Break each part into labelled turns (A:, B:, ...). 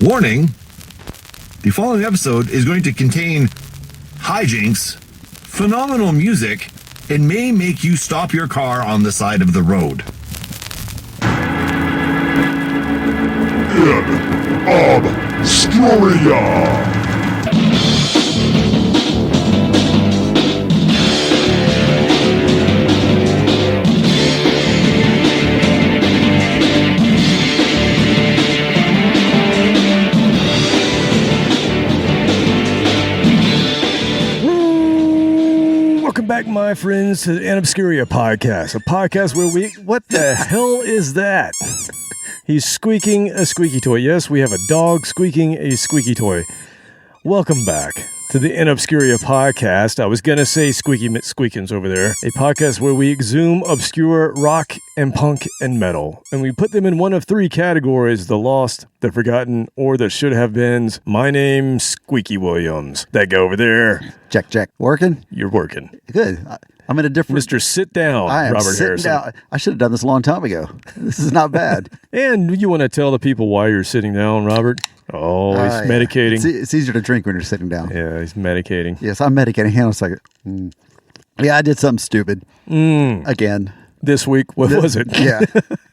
A: Warning, the following episode is going to contain hijinks, phenomenal music, and may make you stop your car on the side of the road.
B: In Obscuria.
C: Welcome back, my friends, to the Not Amused podcast, a podcast where what the hell is that? He's squeaking a squeaky toy. Yes, we have a dog squeaking a squeaky toy. Welcome back to the Not Amused podcast. I was going to say Squeaky Squeakins over there. A podcast where we exhume obscure rock and punk and metal. And we put them in one of three categories: the lost, the forgotten, or the should have beens. My name's Squeaky Williams. That guy over there.
D: Check. Working?
C: You're working.
D: Good. I'm in a different...
C: Mr. Sit Down,
D: I am
C: Robert Harrison.
D: Down. I should have done this a long time ago. This is not bad.
C: And you want to tell the people why you're sitting down, Robert? Oh, he's medicating.
D: It's easier to drink when you're sitting down.
C: Yeah, he's medicating.
D: Yes, I'm medicating. Hang on a second. Yeah, I did something stupid. Again.
C: This week, what was it?
D: Yeah.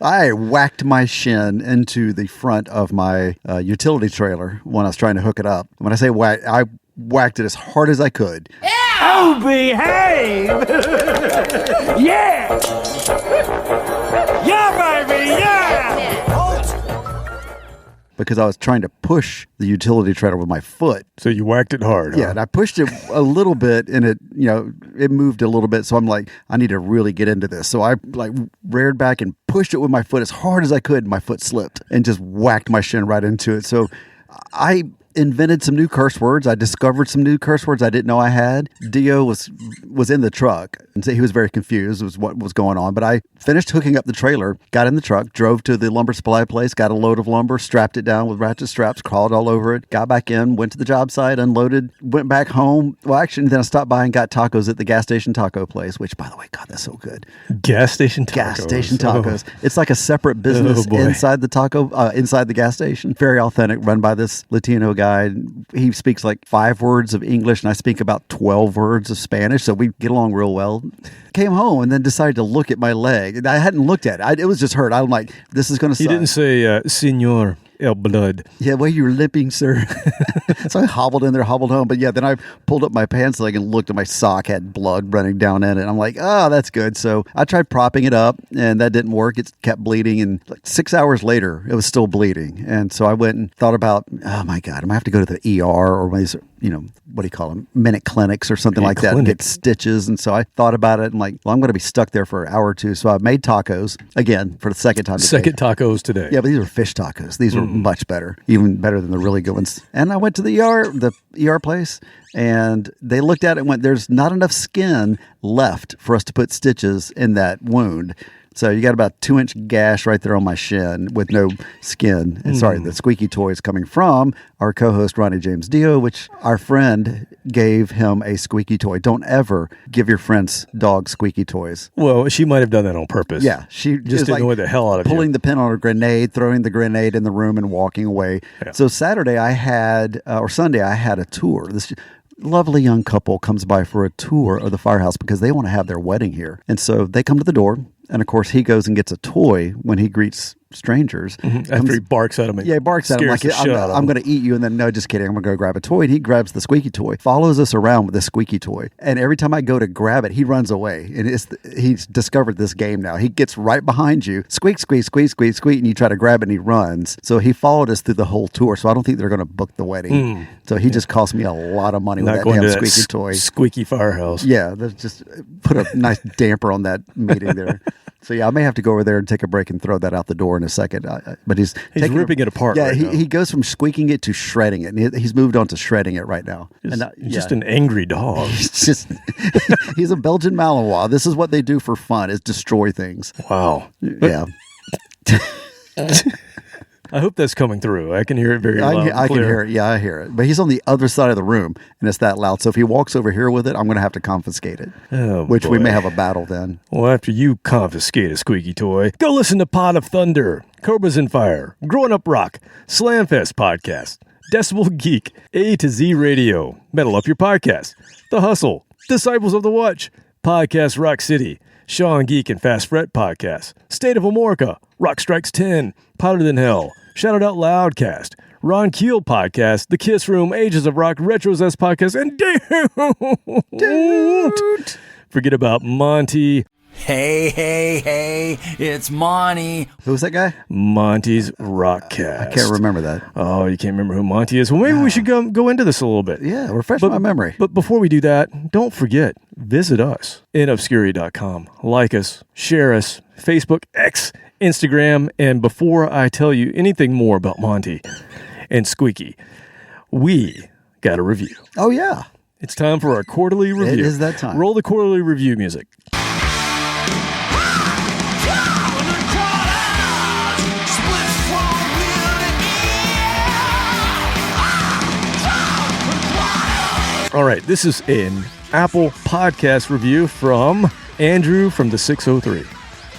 D: I whacked my shin into the front of my utility trailer when I was trying to hook it up. When I say whack, I whacked it as hard as I could.
E: Yeah! Oh, behave! Yeah! Yeah, baby, yeah!
D: Because I was trying to push the utility trailer with my foot.
C: So you whacked it hard,
D: Yeah,
C: huh?
D: and I pushed it a little bit, and it moved a little bit. So I'm like, I need to really get into this. So I reared back and pushed it with my foot as hard as I could. And my foot slipped and just whacked my shin right into it. So I invented some new curse words. I discovered some new curse words I didn't know I had. Dio was in the truck, and so he was very confused with what was going on. But I finished hooking up the trailer, got in the truck, drove to the lumber supply place, got a load of lumber, strapped it down with ratchet straps, crawled all over it, got back in, went to the job site, unloaded, went back home. Well, actually, then I stopped by and got tacos at the gas station taco place, which, by the way, God, that's so good.
C: Gas station tacos.
D: Gas station tacos. Oh. It's like a separate business inside the gas station. Very authentic, run by this Latino guy. He speaks like 5 words of English, and I speak about 12 words of Spanish, so we get along real well. Came home and then decided to look at my leg. I hadn't looked at it. It was just hurt. I'm like, this is going to suck.
C: He didn't say, Señor El Blood.
D: Yeah, well, you were limping, sir. So I hobbled in there, hobbled home. But yeah, then I pulled up my pants leg and looked at my sock, had blood running down in it. I'm like, oh, that's good. So I tried propping it up, and that didn't work. It kept bleeding. And like 6 hours later, it was still bleeding. And so I went and thought about, oh my God, I might have to go to the ER or one of these, what do you call them? Minute clinics or something like that and get stitches. And so I thought about it and like, well, I'm going to be stuck there for an hour or two. So I made tacos again for the second time today.
C: Second tacos today.
D: Yeah, but these are fish tacos. These are much better, even better than the really good ones. And I went to the ER place, and they looked at it and went, there's not enough skin left for us to put stitches in that wound. So you got about a 2-inch gash right there on my shin with no skin. And sorry, the squeaky toy is coming from our co-host, Ronnie James Dio, which our friend gave him a squeaky toy. Don't ever give your friend's dog squeaky toys.
C: Well, she might have done that on purpose.
D: Yeah. She
C: just didn't annoy the hell out of you.
D: Pulling the pin on a grenade, throwing the grenade in the room and walking away. Yeah. So Sunday I had a tour. This lovely young couple comes by for a tour of the firehouse because they want to have their wedding here. And so they come to the door. And of course, he goes and gets a toy when he greets strangers.
C: After he barks at him.
D: Yeah, he barks at him like, I'm going to eat you. And then, no, just kidding. I'm going to go grab a toy. And he grabs the squeaky toy, follows us around with the squeaky toy. And every time I go to grab it, he runs away. And he's discovered this game now. He gets right behind you, squeak, squeak, squeak, squeak, squeak, and you try to grab it and he runs. So he followed us through the whole tour. So I don't think they're going to book the wedding. So he just cost me a lot of money with that damn squeaky toy.
C: Squeaky firehouse.
D: Yeah, just put a nice damper on that meeting there. So yeah, I may have to go over there and take a break and throw that out the door in a second. But he's
C: ripping it apart.
D: Yeah,
C: right now.
D: He goes from squeaking it to shredding it. And he's moved on to shredding it right now.
C: He's just an angry dog.
D: He's a Belgian Malinois. This is what they do for fun: is destroy things.
C: Wow.
D: Yeah.
C: I hope that's coming through. I can hear it very
D: I
C: loud.
D: can, I can
C: clear.
D: hear it. Yeah, I hear it. But he's on the other side of the room, and it's that loud. So if he walks over here with it, I'm going to have to confiscate it.
C: Oh,
D: which we
C: boy.
D: may have a battle then.
C: Well, after you confiscate a squeaky toy, go listen to Pod of Thunder, Cobras and Fire, Growing Up Rock, Slamfest Podcast, Decibel Geek, A to Z Radio, Metal Up Your Podcast, The Hustle, Disciples of the Watch, Podcast Rock City, Sean Geek and Fast Fret Podcast, State of Amorica, Rock Strikes 10, Powder Than Hell, Shout It Out Loudcast, Ron Keel Podcast, The Kiss Room, Ages of Rock, Retros S Podcast, and don't forget about Monty.
F: Hey, it's Monty.
D: Who's that guy?
C: Monty's Rockcast.
D: I can't remember that.
C: Oh, you can't remember who Monty is? Well, maybe we should go into this a little bit.
D: Yeah, refresh my memory.
C: But before we do that, don't forget, visit us in obscurity.com. Like us, share us, Facebook, X, Instagram, and before I tell you anything more about Monty and Squeaky, we got a review.
D: Oh, yeah.
C: It's time for our quarterly review.
D: It is that time.
C: Roll the quarterly review music. All right, this is an Apple Podcast review from Andrew from the 603.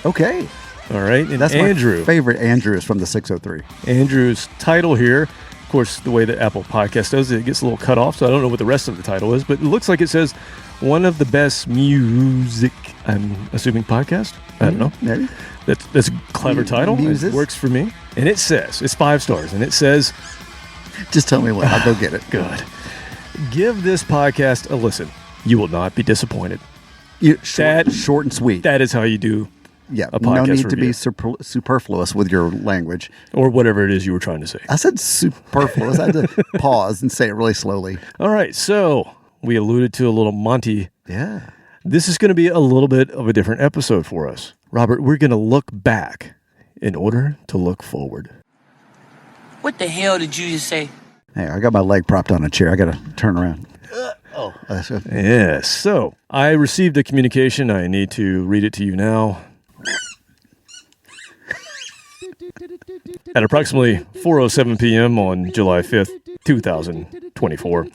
D: Okay.
C: All right, and
D: That's
C: Andrew.
D: my favorite Andrew is from the 603.
C: Andrew's title here, of course, the way that Apple Podcast does it gets a little cut off, so I don't know what the rest of the title is, but it looks like it says one of the best music, I'm assuming, podcast? I don't know.
D: Maybe.
C: That's a clever title.
D: Muses?
C: It works for me. And it says, it's 5 stars, and it says,
D: Just tell me what. I'll go get it.
C: good. Give this podcast a listen. You will not be disappointed.
D: Short and sweet.
C: That is how you do
D: Yeah.
C: a
D: No
C: podcast
D: need to
C: review.
D: be superfluous with your language.
C: Or whatever it is you were trying to say.
D: I said superfluous. I had to pause and say it really slowly.
C: All right, so we alluded to a little Monty.
D: Yeah.
C: This is going to be a little bit of a different episode for us. Robert, we're going to look back in order to look forward.
F: What the hell did you just say?
D: Hey, I got my leg propped on a chair. I got to turn around.
C: Yes, so I received a communication. I need to read it to you now. At approximately 4:07 p.m. on July 5th, 2024,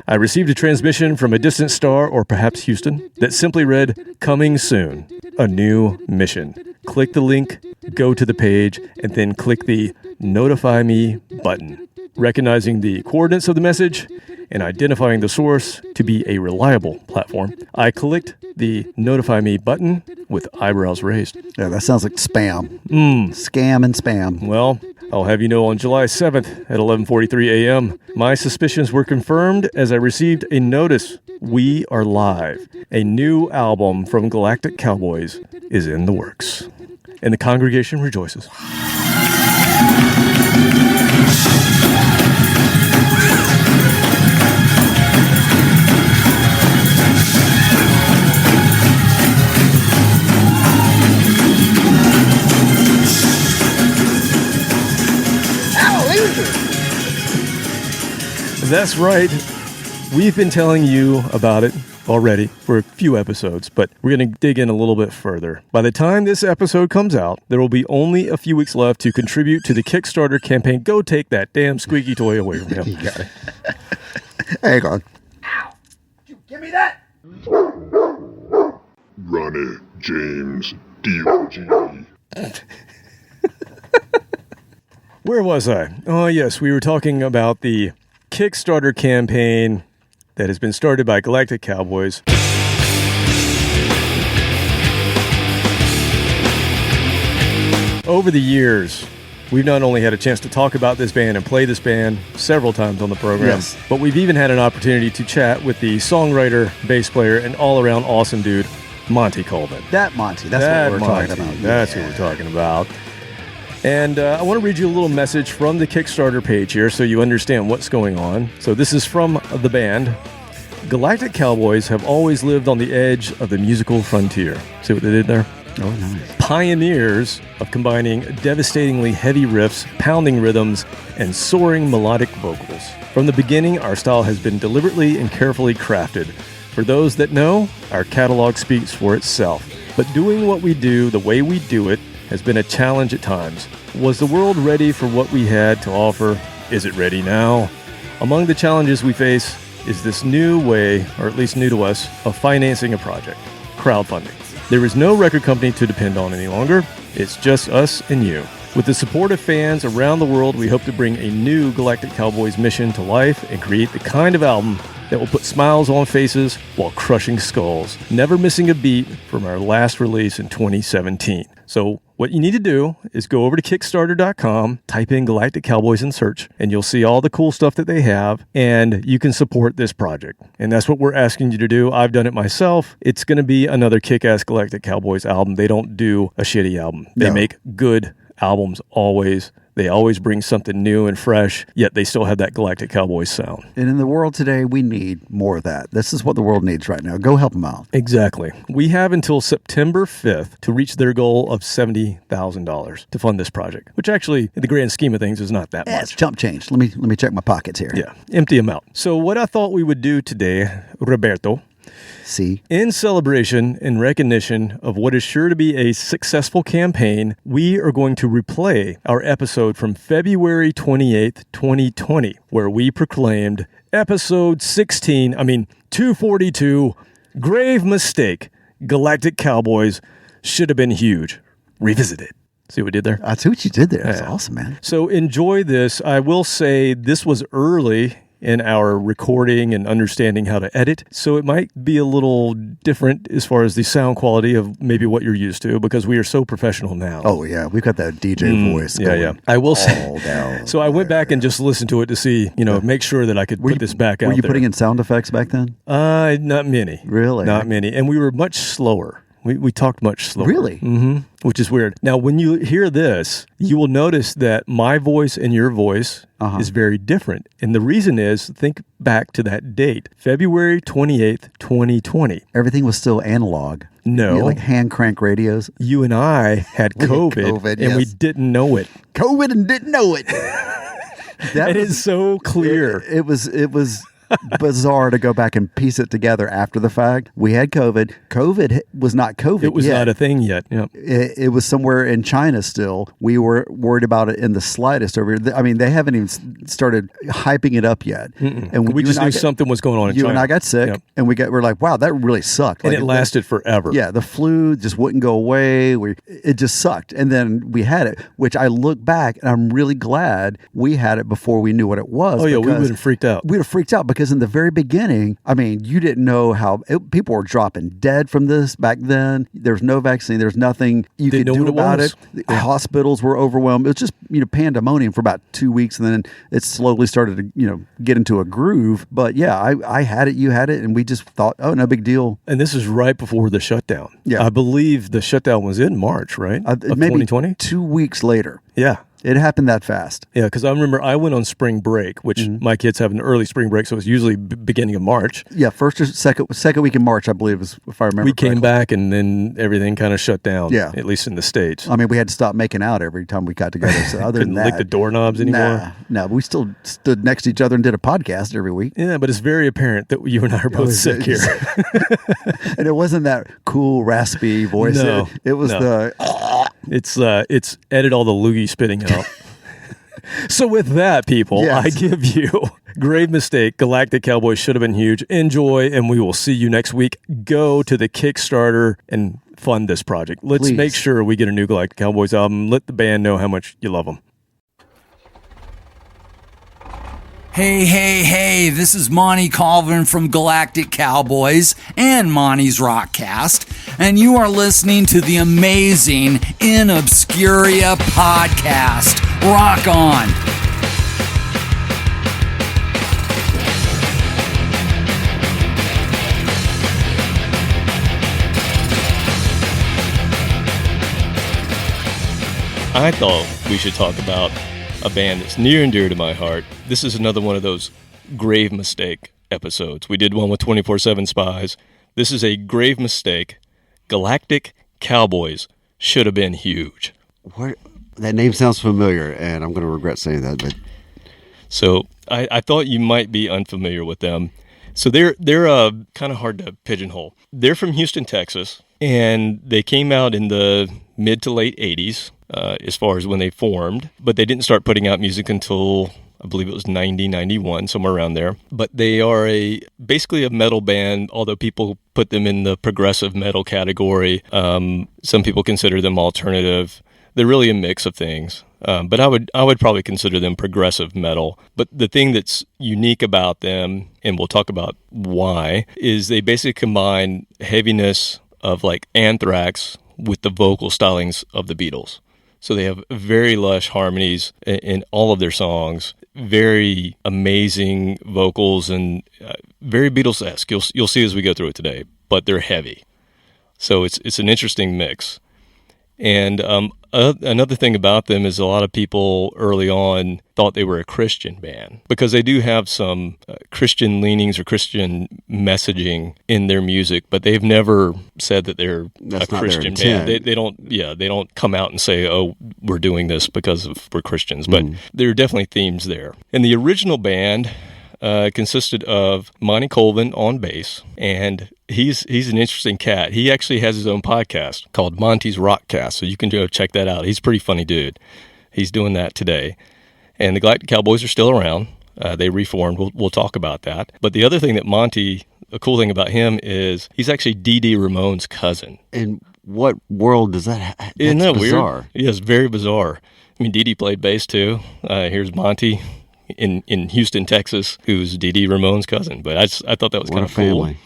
C: I received a transmission from a distant star, or perhaps Houston, that simply read, "Coming soon, a new mission." Click the link, go to the page, and then click the Notify Me button. Recognizing the coordinates of the message and identifying the source to be a reliable platform, I clicked the Notify Me button with eyebrows raised.
D: Yeah, that sounds like spam. Scam and spam.
C: Well, I'll have you know on July 7th at 11:43 a.m., my suspicions were confirmed as I received a notice. We are live. A new album from Galactic Cowboys is in the works. And the congregation rejoices. That's right. We've been telling you about it already for a few episodes, but we're going to dig in a little bit further. By the time this episode comes out, there will be only a few weeks left to contribute to the Kickstarter campaign. Go take that damn squeaky toy away from him.
D: You got it. Hang on.
B: Ronnie James D.O.G.
C: Where was I? Oh, yes, we were talking about the Kickstarter campaign that has been started by Galactic Cowboys. Over the years, we've not only had a chance to talk about this band and play this band several times on the program,
D: Yes.
C: but we've even had an opportunity to chat with the songwriter, bass player, and all-around awesome dude, Monty Colvin.
D: That Monty. That's
C: That
D: what we're
C: Monty.
D: talking about.
C: That's what we're talking about. And I want to read you a little message from the Kickstarter page here so you understand what's going on. So this is from the band. Galactic Cowboys have always lived on the edge of the musical frontier. See what they did there?
D: Oh, nice.
C: Pioneers of combining devastatingly heavy riffs, pounding rhythms, and soaring melodic vocals. From the beginning, our style has been deliberately and carefully crafted. For those that know, our catalog speaks for itself. But doing what we do the way we do it has been a challenge at times. Was the world ready for what we had to offer? Is it ready now? Among the challenges we face is this new way, or at least new to us, of financing a project, crowdfunding. There is no record company to depend on any longer. It's just us and you. With the support of fans around the world, we hope to bring a new Galactic Cowboys mission to life and create the kind of album that will put smiles on faces while crushing skulls, never missing a beat from our last release in 2017. So what you need to do is go over to Kickstarter.com, type in Galactic Cowboys in search, and you'll see all the cool stuff that they have, and you can support this project. And that's what we're asking you to do. I've done it myself. It's going to be another kick-ass Galactic Cowboys album. They don't do a shitty album. They make good albums always. They always bring something new and fresh, yet they still have that Galactic Cowboys sound.
D: And in the world today, we need more of that. This is what the world needs right now. Go help them out.
C: Exactly. We have until September 5th to reach their goal of $70,000 to fund this project, which actually, in the grand scheme of things, is not that much.
D: It's chump change. Let me check my pockets here.
C: Yeah, empty them out. So what I thought we would do today, Roberto,
D: See?
C: in celebration and recognition of what is sure to be a successful campaign, we are going to replay our episode from February 28th, 2020, where we proclaimed episode 242, Grave Mistake, Galactic Cowboys should have been huge. Revisited. See what we did there?
D: I see what you did there. That's awesome, man.
C: So enjoy this. I will say this was early in our recording and understanding how to edit. So it might be a little different as far as the sound quality of maybe what you're used to, because we are so professional now.
D: Oh, yeah. We've got that DJ voice.
C: Yeah. I will say.
D: Down
C: So I went back and just listened to it to see, make sure that I could put this back out there.
D: Were you putting in sound effects back then?
C: Not many.
D: Really?
C: Not many. And we were much slower. We talked much slower.
D: Really?
C: Mm-hmm. Which is weird. Now, when you hear this, you will notice that my voice and your voice is very different. And the reason is, think back to that date, February 28th, 2020.
D: Everything was still analog.
C: No.
D: Like hand crank radios.
C: You and I had COVID, and we didn't know it.
D: COVID and didn't know it.
C: That is so clear.
D: It was bizarre to go back and piece it together after the fact. We had COVID. COVID was not COVID.
C: It was
D: yet.
C: not a thing yet. Yep.
D: It was somewhere in China still. We were worried about it in the slightest over here. I mean, they haven't even started hyping it up yet.
C: And we just knew something was going on in China.
D: You and I got sick, and we're like, wow, that really sucked.
C: And it lasted forever.
D: Yeah, the flu just wouldn't go away. It just sucked. And then we had it, which I look back, and I'm really glad we had it before we knew what it was.
C: Oh, yeah, we would have freaked out.
D: We would have freaked out because in the very beginning, I mean, you didn't know how people were dropping dead from this back then. There's no vaccine. There's nothing you could do about it. The hospitals were overwhelmed. It was just, pandemonium for about 2 weeks, and then it slowly started to, get into a groove. But yeah, I had it, you had it, and we just thought, oh, no big deal.
C: And this is right before the shutdown.
D: Yeah.
C: I believe the shutdown was in March, right? Of
D: maybe
C: 2020?
D: 2 weeks later.
C: Yeah.
D: It happened that fast.
C: Yeah, because I remember I went on spring break, which my kids have an early spring break, so it's usually beginning of March.
D: Yeah, first or second week in March, I believe, if I remember.
C: We came back, and then everything kind of shut down.
D: Yeah,
C: at least in the States.
D: I mean, we had to stop making out every time we got together. So other than that,
C: lick the doorknobs anymore.
D: No, we still stood next to each other and did a podcast every week.
C: Yeah, but it's very apparent that you and I are both sick here.
D: And it wasn't that cool raspy voice.
C: No,
D: it was the.
C: It's edit all the loogie spitting out. So with that, people,
D: yes.
C: I give you Grave Mistake, Galactic Cowboys should have been huge. Enjoy, and we will see you next week. Go to the Kickstarter and fund this project. Let's make sure we get a new Galactic Cowboys album. Let the band know how much you love them.
F: Hey, this is Monty Colvin from Galactic Cowboys and Monty's Rockcast, and you are listening to the amazing In Obscuria podcast. Rock on!
C: I thought we should talk about a band that's near and dear to my heart. This is another one of those grave mistake episodes. We did one with 24/7 Spies. This is a grave mistake. Galactic Cowboys should have been huge.
G: That name sounds familiar, and I'm going to regret saying that. But
C: so I thought you might be unfamiliar with them. So they're kind of hard to pigeonhole. They're from Houston, Texas, and they came out in the mid to late 80s.
H: as far as when they formed, but they didn't start putting out music until I believe it was 90, 91, somewhere around there. But they are basically a metal band, although people put them in the progressive metal category. Some people consider them alternative. They're really a mix of things. But I would probably consider them progressive metal. But the thing that's unique about them, and we'll talk about why, is they basically combine heaviness of like Anthrax with the vocal stylings of the Beatles. So they have very lush harmonies in all of their songs, very amazing vocals, and very Beatles-esque. You'll see as we go through it today, but they're heavy. So it's an interesting mix. And another thing about them is a lot of people early on thought they were a Christian band because they do have some Christian leanings or Christian messaging in their music, but they've never said that they're a Christian band. They don't come out and say, "Oh, we're doing this because we're Christians," but there are definitely themes there. And the original band consisted of Monty Colvin on bass, and he's an interesting cat. He actually has his own podcast called Monty's Rockcast, so you can go check that out. He's a pretty funny dude. He's doing that today. And the Galactic Cowboys are still around. They reformed. We'll talk about that. But the other thing that Monty, a cool thing about him is he's actually Dee Dee Ramone's cousin.
G: In what world does that happen?
H: Isn't that
G: bizarre.
H: Weird? Yeah, it's very bizarre. I mean, Dee Dee played bass too. Here's Monty in Houston, Texas, who's Dee Dee Ramone's cousin. But I thought that was kind of cool.
G: Family.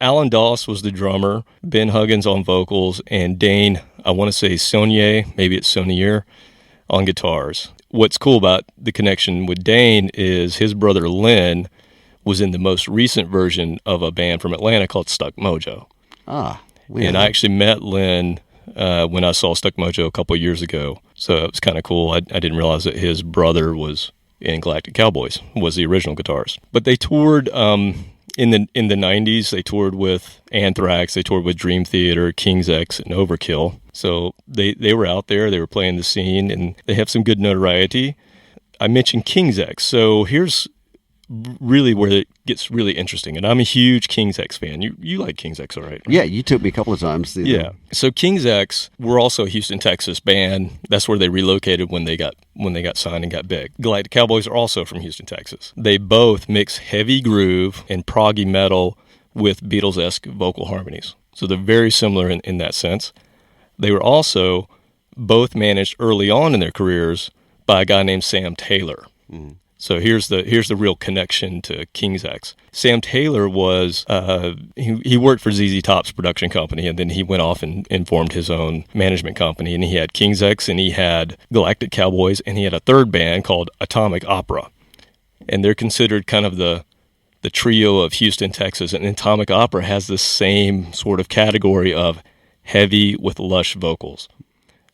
H: Alan Doss was the drummer, Ben Huggins on vocals, and Dane, I want to say Saunier, maybe it's Saunier, on guitars. What's cool about the connection with Dane is his brother Lynn was in the most recent version of a band from Atlanta called Stuck Mojo. And I actually met Lynn when I saw Stuck Mojo a couple of years ago. So it was kind of cool. I didn't realize that his brother was in Galactic Cowboys, was the original guitarist. But they toured in the 90s. They toured with Anthrax, they toured with Dream Theater, King's X, and Overkill. So they were out there, they were playing the scene, and they have some good notoriety. I mentioned King's X, so here's really where it gets really interesting. And I'm a huge King's X fan. You like King's X, all right?
G: Yeah, you took me a couple of times.
H: Yeah. So King's X, we're also a Houston, Texas band. That's where they relocated when they got signed and got big. Galactic Cowboys are also from Houston, Texas. They both mix heavy groove and proggy metal with Beatles-esque vocal harmonies. So they're very similar in that sense. They were also both managed early on in their careers by a guy named Sam Taylor. So here's the real connection to King's X. Sam Taylor was he worked for ZZ Top's production company, and then he went off and formed his own management company. And he had King's X, and he had Galactic Cowboys, and he had a third band called Atomic Opera. And they're considered kind of the trio of Houston, Texas. And Atomic Opera has the same sort of category of heavy with lush vocals.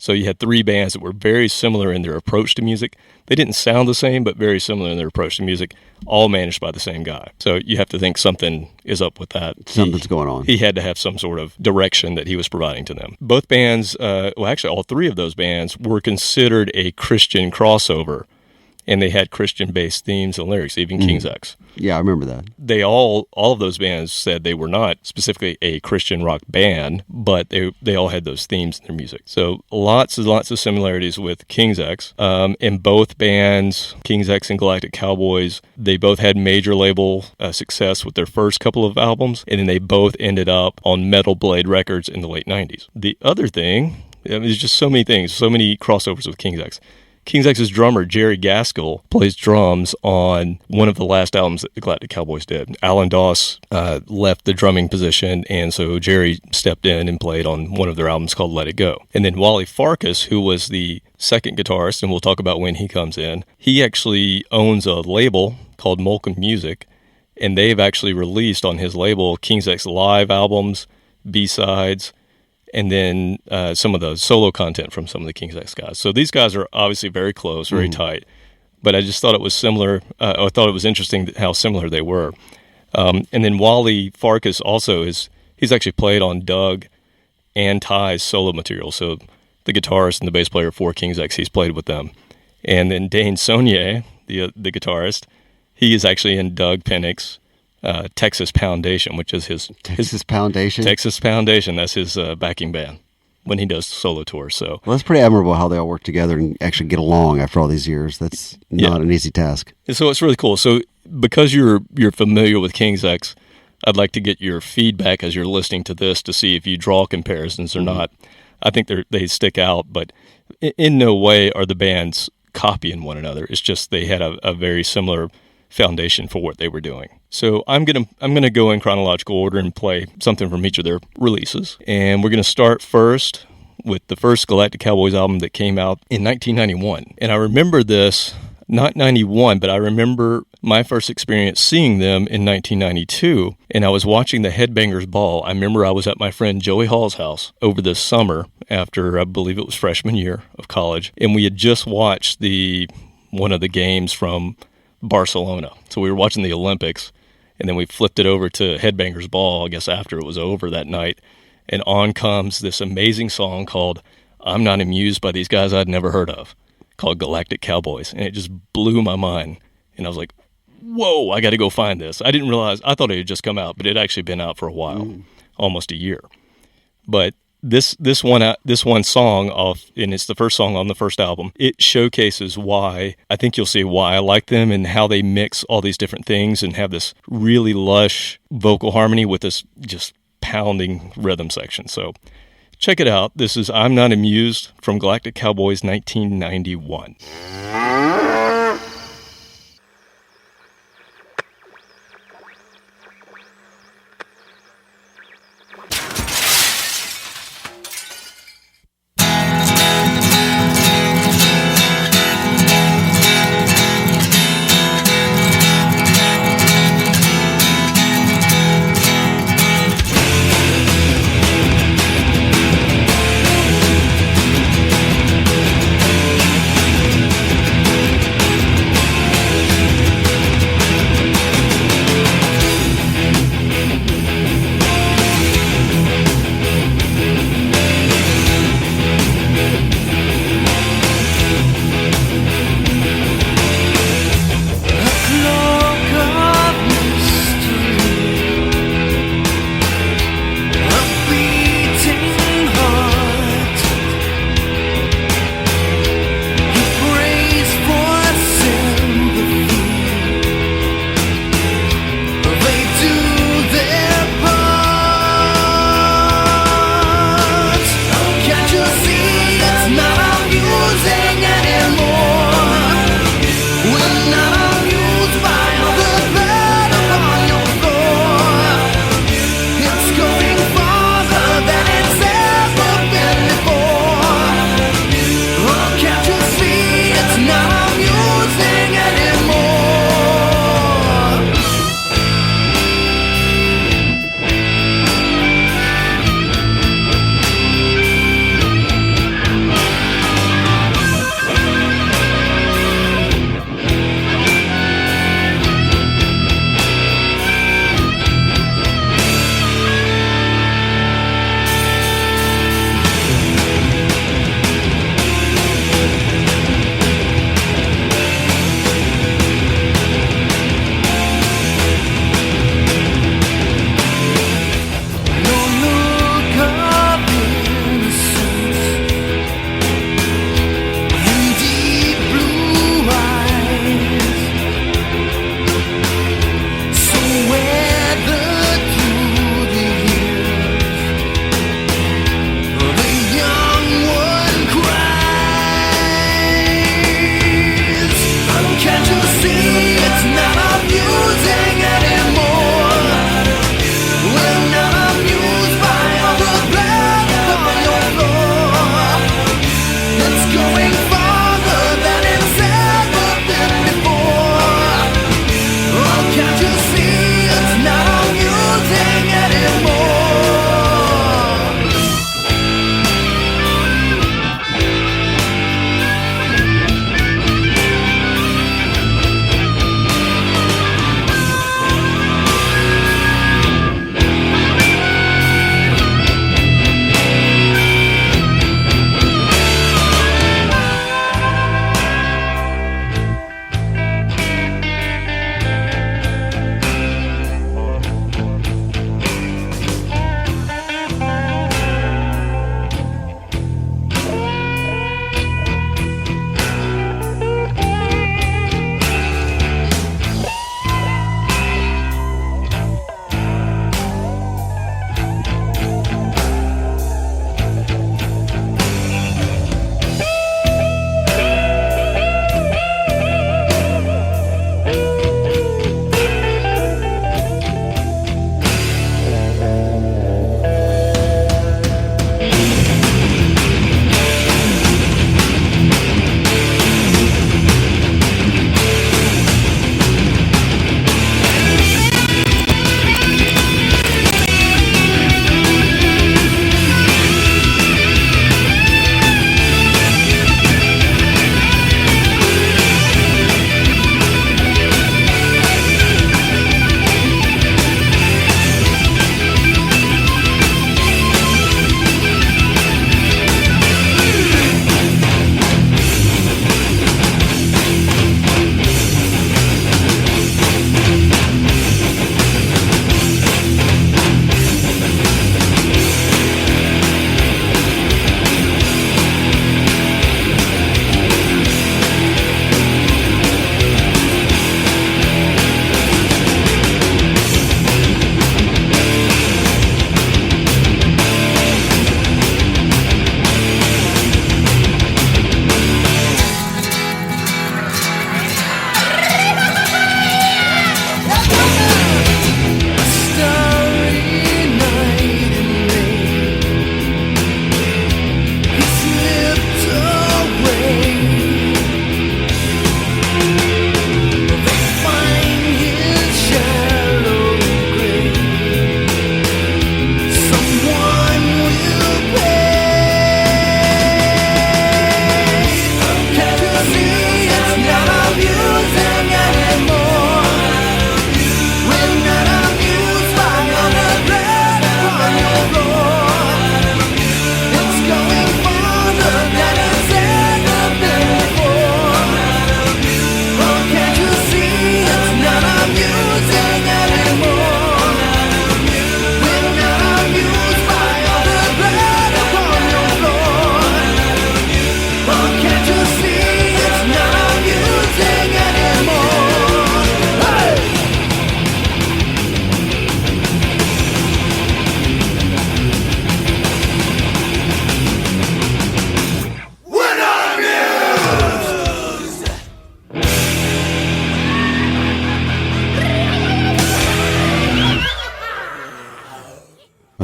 H: So you had three bands that were very similar in their approach to music. They didn't sound the same, but very similar in their approach to music, all managed by the same guy. So you have to think something is up with that.
G: Something's going on.
H: He had to have some sort of direction that he was providing to them. Both bands, actually all three of those bands were considered a Christian crossover, and they had Christian-based themes and lyrics, even King's X.
G: Yeah, I remember that.
H: They all of those bands said they were not specifically a Christian rock band, but they all had those themes in their music. So lots of similarities with King's X. In both bands, King's X and Galactic Cowboys, they both had major label success with their first couple of albums, and then they both ended up on Metal Blade Records in the late 90s. The other thing, there's just so many things, so many crossovers with King's X. King's X's drummer, Jerry Gaskill, plays drums on one of the last albums that the Galactic Cowboys did. Alan Doss left the drumming position, and so Jerry stepped in and played on one of their albums called Let It Go. And then Wally Farkas, who was the second guitarist, and we'll talk about when he comes in, he actually owns a label called Molken Music, and they've actually released on his label King's X live albums, B-sides, and then some of the solo content from some of the King's X guys. So these guys are obviously very close, very tight. But I just thought it was similar. I thought it was interesting how similar they were. And then Wally Farkas also he's actually played on Doug and Ty's solo material. So the guitarist and the bass player for King's X, he's played with them. And then Dane Saunier, the guitarist, he is actually in Doug Pennick's Texas Poundation, which is his
G: Texas Poundation.
H: Texas Poundation. That's his backing band. when he does solo tours. So
G: Well, that's pretty admirable how they all work together and actually get along after all these years. That's not an easy task.
H: so it's really cool. So because you're familiar with King's X, I'd like to get your feedback as you're listening to this to see if you draw comparisons or not. I think they stick out, but in no way are the bands copying one another. It's just they had a very similar foundation for what they were doing. So I'm gonna go in chronological order and play something from each of their releases, and we're gonna start first with the first Galactic Cowboys album that came out in 1991. And I remember this, not 91, but I remember my first experience seeing them in 1992, and I was watching the Headbangers Ball. I remember I was at my friend Joey Hall's house over the summer after, I believe it was freshman year of college, and we had just watched one of the games from Barcelona. So we were watching the Olympics, and then we flipped it over to Headbangers Ball, I guess after it was over that night, and on comes this amazing song called I'm Not Amused by these guys I'd never heard of, called Galactic Cowboys, and it just blew my mind. And I was like, whoa, I got to go find this. I didn't realize, I thought it had just come out, but it had actually been out for a while, almost a year. But this one song off, and it's the first song on the first album, it showcases why, I think you'll see why I like them and how they mix all these different things and have this really lush vocal harmony with this just pounding rhythm section. So check it out. This is I'm Not Amused from Galactic Cowboys 1991.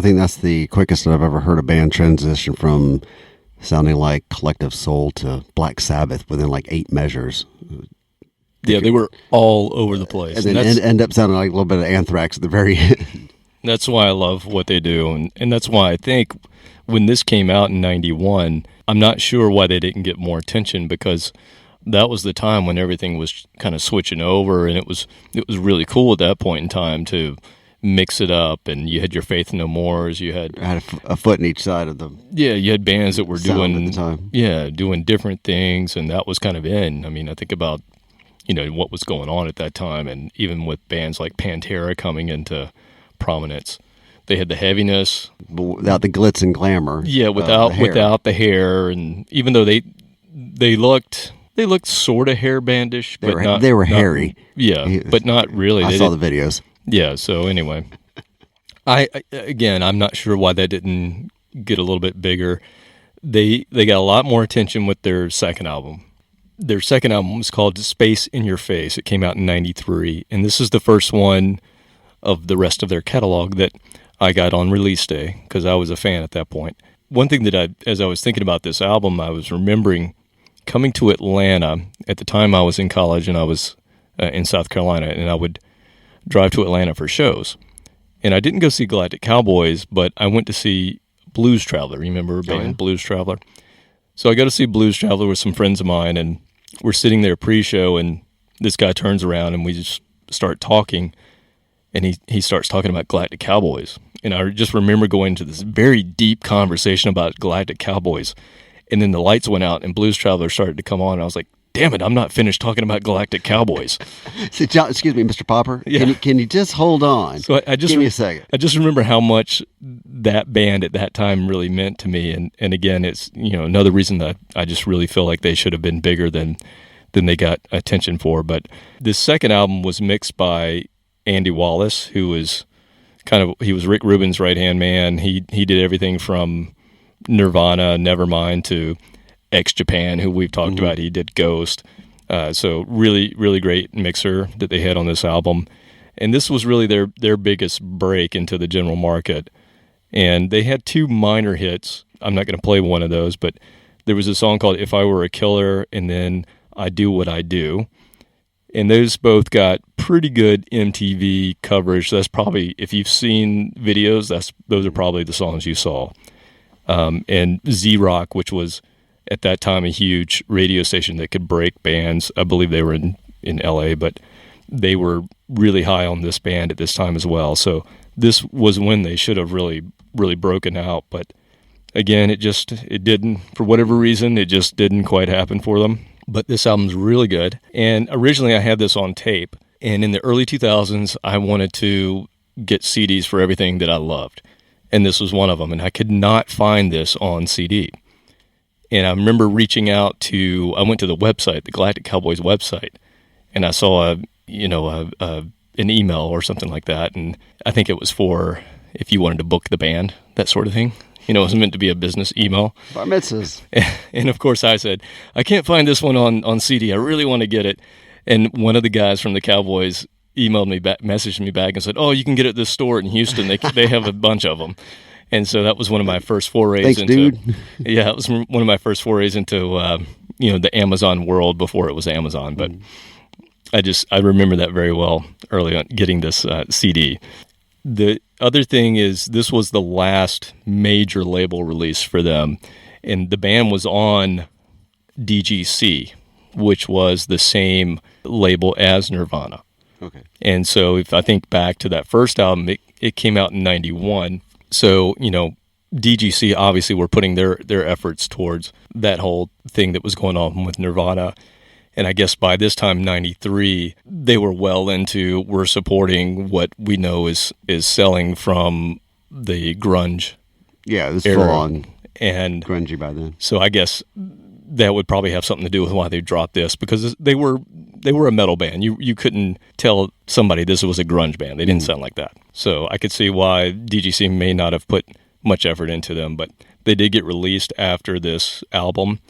G: think that's the quickest I've ever heard a band transition from sounding like Collective Soul to Black Sabbath within like 8 measures.
H: Yeah, they were all over the place.
G: And then end up sounding like a little bit of Anthrax at the very end.
H: That's why I love what they do. And that's why I think when this came out in 91, I'm not sure why they didn't get more attention, because that was the time when everything was kind of switching over, and it was really cool at that point in time to mix it up. And you had your Faith No Mores, you had
G: a foot in each side of them.
H: Yeah, you had bands that were doing
G: at the time.
H: Yeah, doing different things, and that was kind of in. I mean, I think about what was going on at that time, and even with bands like Pantera coming into prominence, they had the heaviness
G: without the glitz and glamour.
H: Yeah, without the hair, and even though they looked sort of hair bandish, but
G: they were hairy.
H: Yeah, but not really.
G: I saw the videos.
H: Yeah. So anyway, I'm not sure why that didn't get a little bit bigger. They got a lot more attention with their second album. Their second album was called Space in Your Face. It came out in 93, and this is the first one of the rest of their catalog that I got on release day, because I was a fan at that point. One thing that as I was thinking about this album, I was remembering coming to Atlanta. At the time I was in college, and I was in South Carolina, and I would drive to Atlanta for shows. And I didn't go see Galactic Cowboys, but I went to see Blues Traveler. Remember band Blues Traveler? So I go to see Blues Traveler with some friends of mine, and we're sitting there pre-show, and this guy turns around, and we just start talking, and he starts talking about Galactic Cowboys. And I just remember going into this very deep conversation about Galactic Cowboys, and then the lights went out, and Blues Traveler started to come on, and I was like, damn it, I'm not finished talking about Galactic Cowboys.
G: So, John, excuse me, Mr. Popper.
H: Yeah.
G: Can you just hold on?
H: So give
G: me a second.
H: I just remember how much that band at that time really meant to me. And again, it's another reason that I just really feel like they should have been bigger than they got attention for. But this second album was mixed by Andy Wallace, who was he was Rick Rubin's right-hand man. He did everything from Nirvana, Nevermind, to Ex-Japan, who we've talked about. He did Ghost. So really, really great mixer that they had on this album. And this was really their biggest break into the general market. And they had 2 minor hits. I'm not going to play one of those, but there was a song called If I Were a Killer, and then I Do What I Do. And those both got pretty good MTV coverage. That's probably, if you've seen videos, those are probably the songs you saw. And Z-Rock, which was at that time a huge radio station that could break bands. I believe they were in LA, but they were really high on this band at this time as well. So this was when they should have really, really broken out. But again, it didn't, for whatever reason, it just didn't quite happen for them. But this album's really good. And originally I had this on tape. And in the early 2000s, I wanted to get CDs for everything that I loved. And this was one of them. And I could not find this on CD. And I remember reaching out I went to the website, the Galactic Cowboys website, and I saw an email or something like that. And I think it was for if you wanted to book the band, that sort of thing. It was meant to be a business email.
G: Bar mitzvahs.
H: And of course I said, I can't find this one on CD. I really want to get it. And one of the guys from the Cowboys emailed me back, messaged me back and said, oh, you can get it at this store in Houston. They have a bunch of them. And so that was one of my first forays into.
G: Dude.
H: Yeah, it was one of my first forays into the Amazon world before it was Amazon. But I remember that very well early on, getting this CD. The other thing is, this was the last major label release for them, and the band was on DGC, which was the same label as Nirvana.
G: Okay.
H: And so if I think back to that first album, it came out in 91. So, DGC obviously were putting their efforts towards that whole thing that was going on with Nirvana. And I guess by this time, 93, they were well into, we're supporting what we know is selling from the grunge.
G: Yeah, it was
H: era.
G: full on
H: and
G: grungy by then.
H: So I guess that would probably have something to do with why they dropped this, because they were a metal band. You couldn't tell somebody this was a grunge band. They didn't sound like that. So I could see why DGC may not have put much effort into them, but they did get released after this album.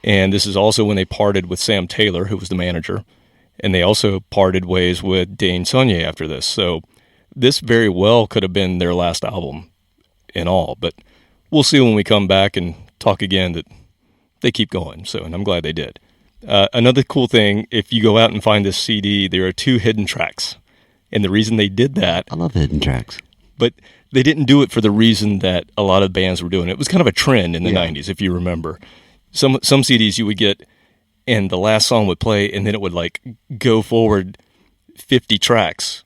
H: And this is also when they parted with Sam Taylor, who was the manager. And they also parted ways with Dane Saunier after this. So this very well could have been their last album in all. But we'll see when we come back and talk again that they keep going. So, and I'm glad they did. Another cool thing, if you go out and find this CD, there are 2 hidden tracks. And the reason they did that...
G: I love hidden tracks.
H: But they didn't do it for the reason that a lot of bands were doing. It was kind of a trend in the 90s, if you remember. Some CDs you would get, and the last song would play, and then it would like go forward 50 tracks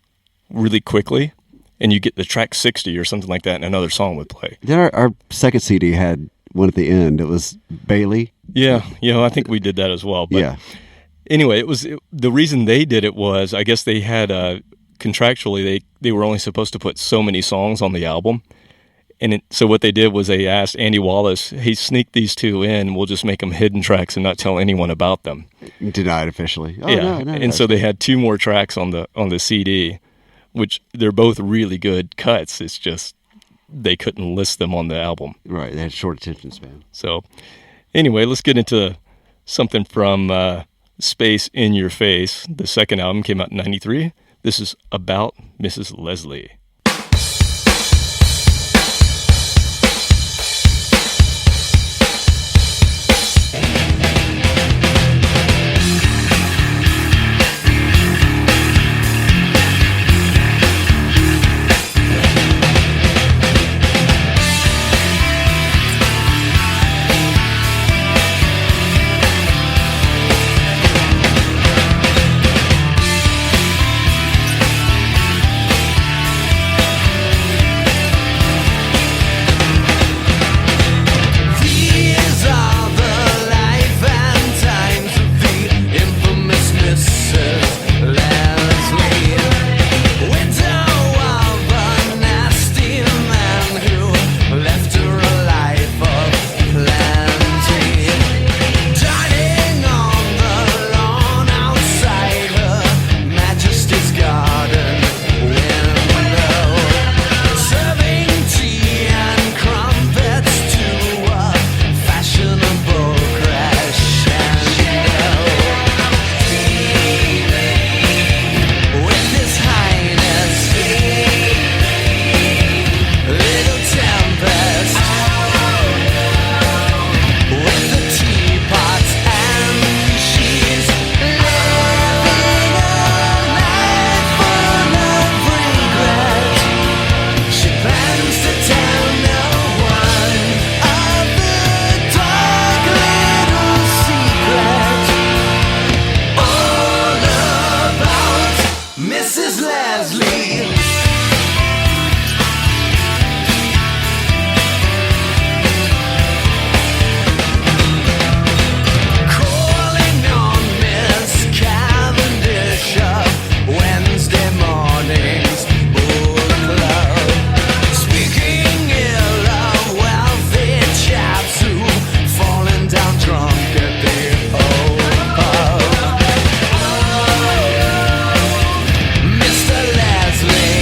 H: really quickly, and you get the track 60 or something like that, and another song would play.
G: Then our second CD had one at the end. It was Bailey.
H: Yeah, I think we did that as well. But anyway, the reason they did it was, I guess they had contractually they were only supposed to put so many songs on the album, and so what they did was they asked Andy Wallace, "Hey, sneak these 2 in. We'll just make them hidden tracks and not tell anyone about them."
G: Denied officially. Oh,
H: yeah,
G: no,
H: and so they had 2 more tracks on the CD, which they're both really good cuts. It's just they couldn't list them on the album.
G: Right, they had short attention span.
H: So anyway, let's get into something from Space in Your Face. The second album came out in 93. This is About Mrs. Leslie.
I: Mr. Leslie.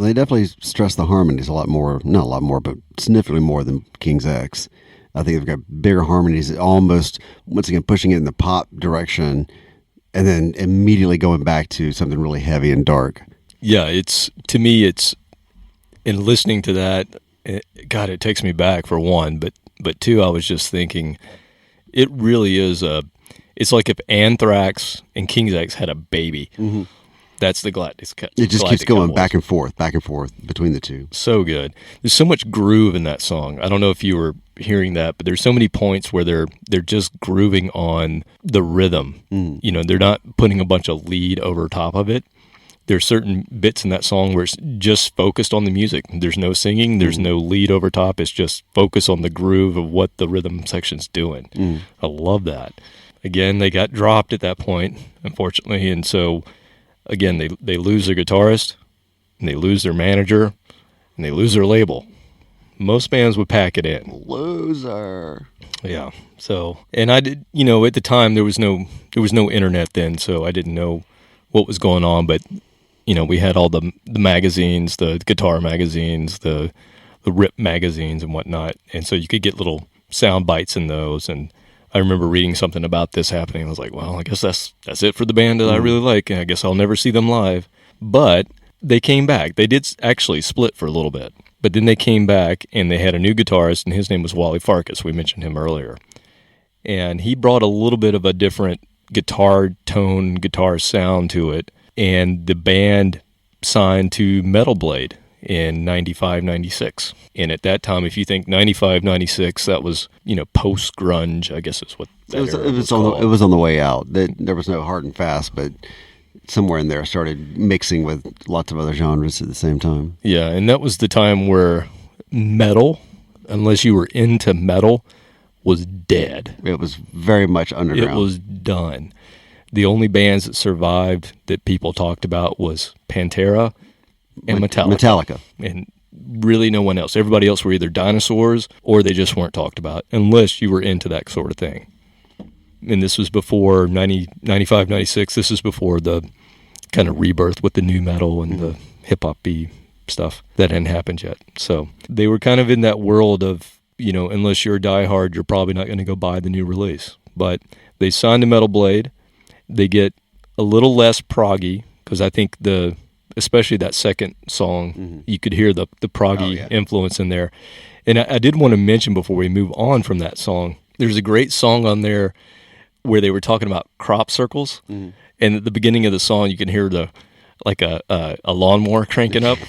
G: they definitely stress the harmonies a lot more. Not a lot more, but significantly more than King's X. I think they've got bigger harmonies, almost, once again, pushing it in the pop direction, and then immediately going back to something really heavy and dark.
H: Yeah, to me, in listening to that, God, it takes me back for one, but two, I was just thinking, it really is it's like if Anthrax and King's X had a baby. Mm-hmm. That's the Galactic Cowboys.
G: It just keeps going back and forth between the two.
H: So good. There's so much groove in that song. I don't know if you were hearing that, but there's so many points where they're just grooving on the rhythm. Mm. You know, they're not putting a bunch of lead over top of it. There's certain bits in that song where it's just focused on the music. There's no singing. There's no lead over top. It's just focus on the groove of what the rhythm section's doing. Mm. I love that. Again, they got dropped at that point, unfortunately, and so again, they lose their guitarist, and they lose their manager, and they lose their label. Most bands would pack it in.
G: Loser.
H: Yeah. So, and I did, you know, at the time there was no internet then, so I didn't know what was going on. But you know, we had all the magazines, the guitar magazines, the Rip magazines and whatnot, and so you could get little sound bites in those. And I remember reading something about this happening. I was like, well, I guess that's it for the band that I really like. I guess I'll never see them live. But they came back. They did actually split for a little bit. But then they came back, and they had a new guitarist, and his name was Wally Farkas. We mentioned him earlier. And he brought a little bit of a different guitar tone, guitar sound to it. And the band signed to Metal Blade in 95, 96. And at that time, if you think 95, 96, that was, you know, post-grunge, I guess is what that
G: it was on the way out. There was no hard and fast, but somewhere in there started mixing with lots of other genres at the same time.
H: Yeah, and that was the time where metal, unless you were into metal, was dead.
G: It was very much underground.
H: It was done. The only bands that survived that people talked about was Pantera and Metallica. And really no one else. Everybody else were either dinosaurs or they just weren't talked about, unless you were into that sort of thing. And this was before 95, 96. This is before the kind of rebirth with the new metal and the hip-hop-y stuff. That hadn't happened yet. So they were kind of in that world of, you know, unless you're a diehard, you're probably not going to go buy the new release. But they signed to Metal Blade. They get a little less proggy, because I think especially that second song, you could hear the proggy influence in there. And I did want to mention before we move on from that song, there's a great song on there where they were talking about crop circles. Mm. And at the beginning of the song, you can hear a lawnmower cranking up.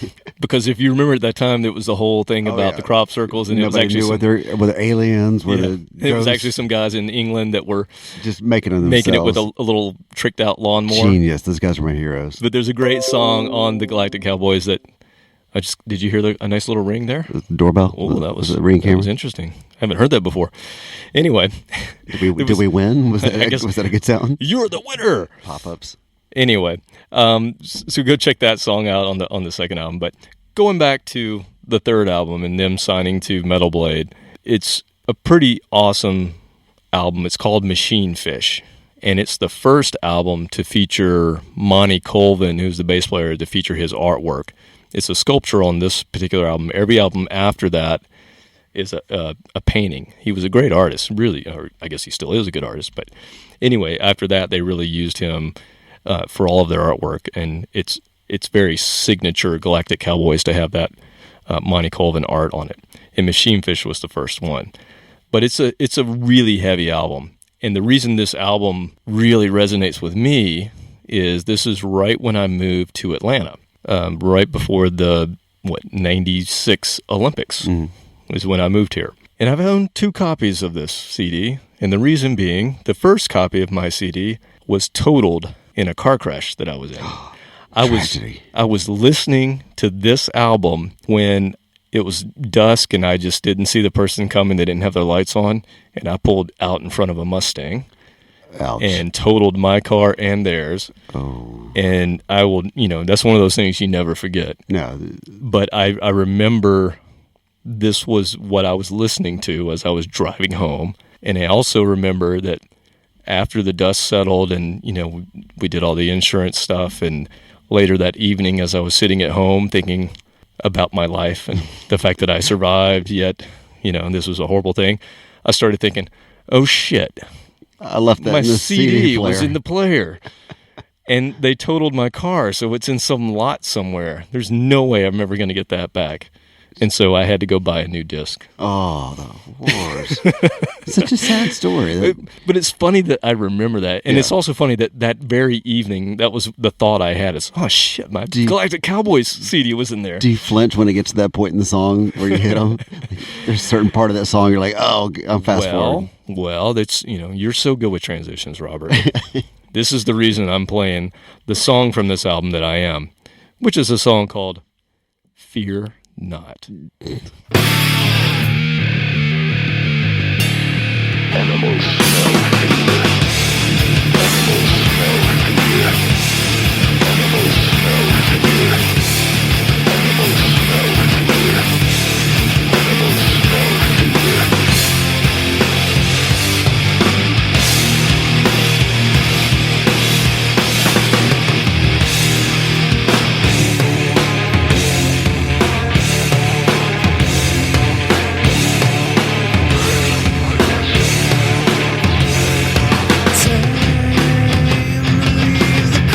H: Because if you remember at that time, there was the whole thing about the crop circles. And
G: nobody
H: it was actually
G: knew whether aliens,
H: it was actually some guys in England that were
G: just making it
H: with a little tricked out lawnmower.
G: Genius. Those guys are my heroes.
H: But there's a great song on the Galactic Cowboys that did you hear a nice little ring there?
G: The doorbell?
H: Oh, that was
G: the ring camera?
H: That was interesting. I haven't heard that before. Anyway.
G: Did we win? Was that a good sound?
H: You're the winner!
G: Pop-ups.
H: Anyway, so go check that song out on the second album. But going back to the third album and them signing to Metal Blade, it's a pretty awesome album. It's called Machine Fish. And it's the first album to feature Monty Colvin, who's the bass player, to feature his artwork. It's a sculpture on this particular album. Every album after that is a painting. He was a great artist, really, or I guess he still is a good artist. But anyway, after that, they really used him for all of their artwork. And it's very signature Galactic Cowboys to have that Monty Colvin art on it. And Machine Fish was the first one. But it's a really heavy album. And the reason this album really resonates with me is this is right when I moved to Atlanta, right before the 96 Olympics was when I moved here. And I've owned 2 copies of this CD. And the reason being, the first copy of my CD was totaled in a car crash that I was in. I was listening to this album when it was dusk and I just didn't see the person coming. They didn't have their lights on. And I pulled out in front of a Mustang.
G: Ouch.
H: And totaled my car and theirs.
G: Oh.
H: And I will, that's one of those things you never forget.
G: No.
H: But I remember this was what I was listening to as I was driving home. And I also remember that after the dust settled and, we did all the insurance stuff. And later that evening as I was sitting at home thinking, about my life and the fact that I survived, yet, and this was a horrible thing, I started thinking, oh shit,
G: I left that
H: my
G: in the
H: CD
G: player.
H: was in the player. And they totaled my car, so it's in some lot somewhere. There's no way I'm ever going to get that back. And so I had to go buy a new disc.
G: Oh, the horrors. Such a sad story.
H: But it's funny that I remember that. And it's also funny that very evening, that was the thought I had is, oh shit, my Galactic Cowboys CD was in there.
G: Do you flinch when it gets to that point in the song where you hit them? There's a certain part of that song you're like, oh, I'm fast forward.
H: Well, that's, you're so good with transitions, Robert. This is the reason I'm playing the song from this album that I am, which is a song called Fear Not.
B: Animals smell fear. Animals smell fear. Animals smell fear. Animals smell fear. Animals smell fear.
I: Time to leave the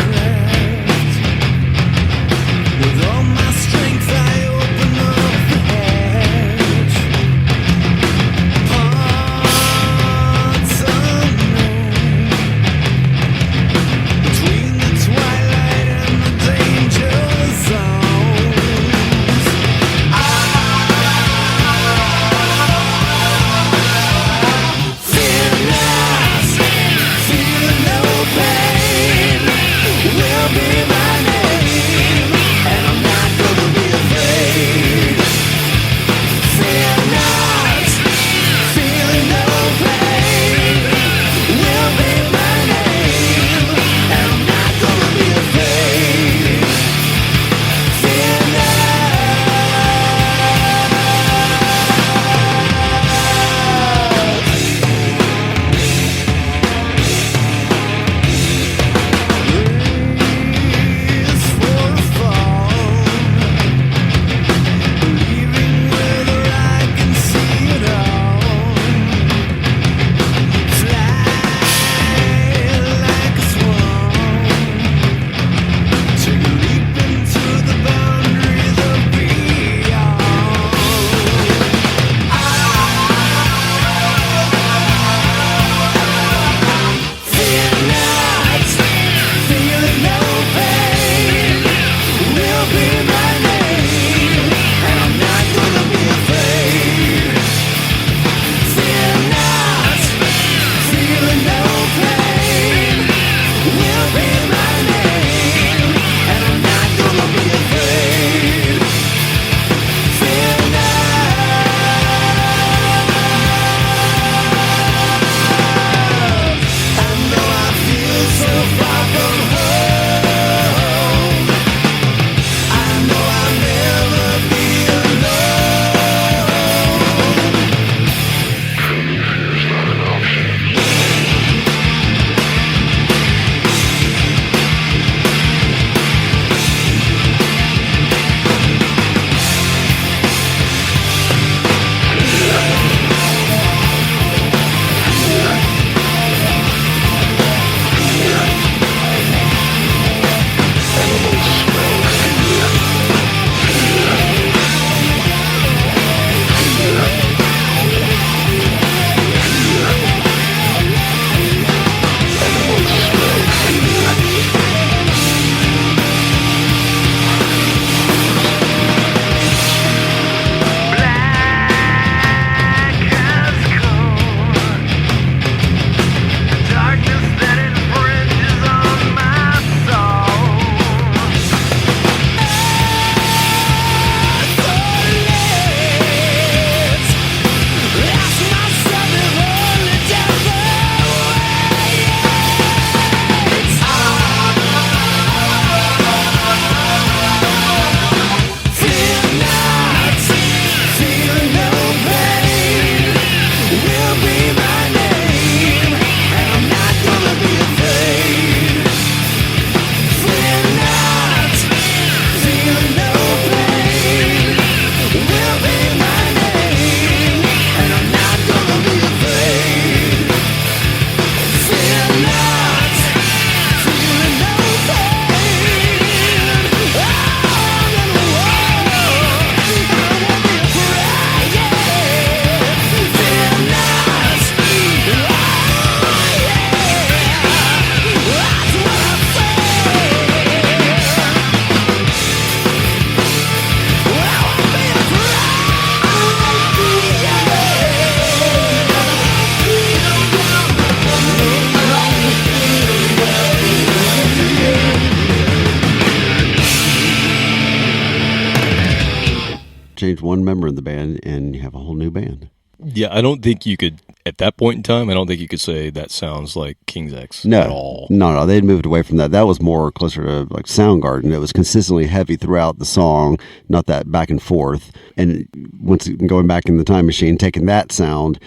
G: change one member in the band, and you have a whole new band.
H: Yeah, I don't think you could, at that point in time, I don't think you could say that sounds like King's X
G: No,
H: at all.
G: no, they'd moved away from that. That was more closer to like Soundgarden. It was consistently heavy throughout the song, not that back and forth. And once going back in the time machine, taking that sound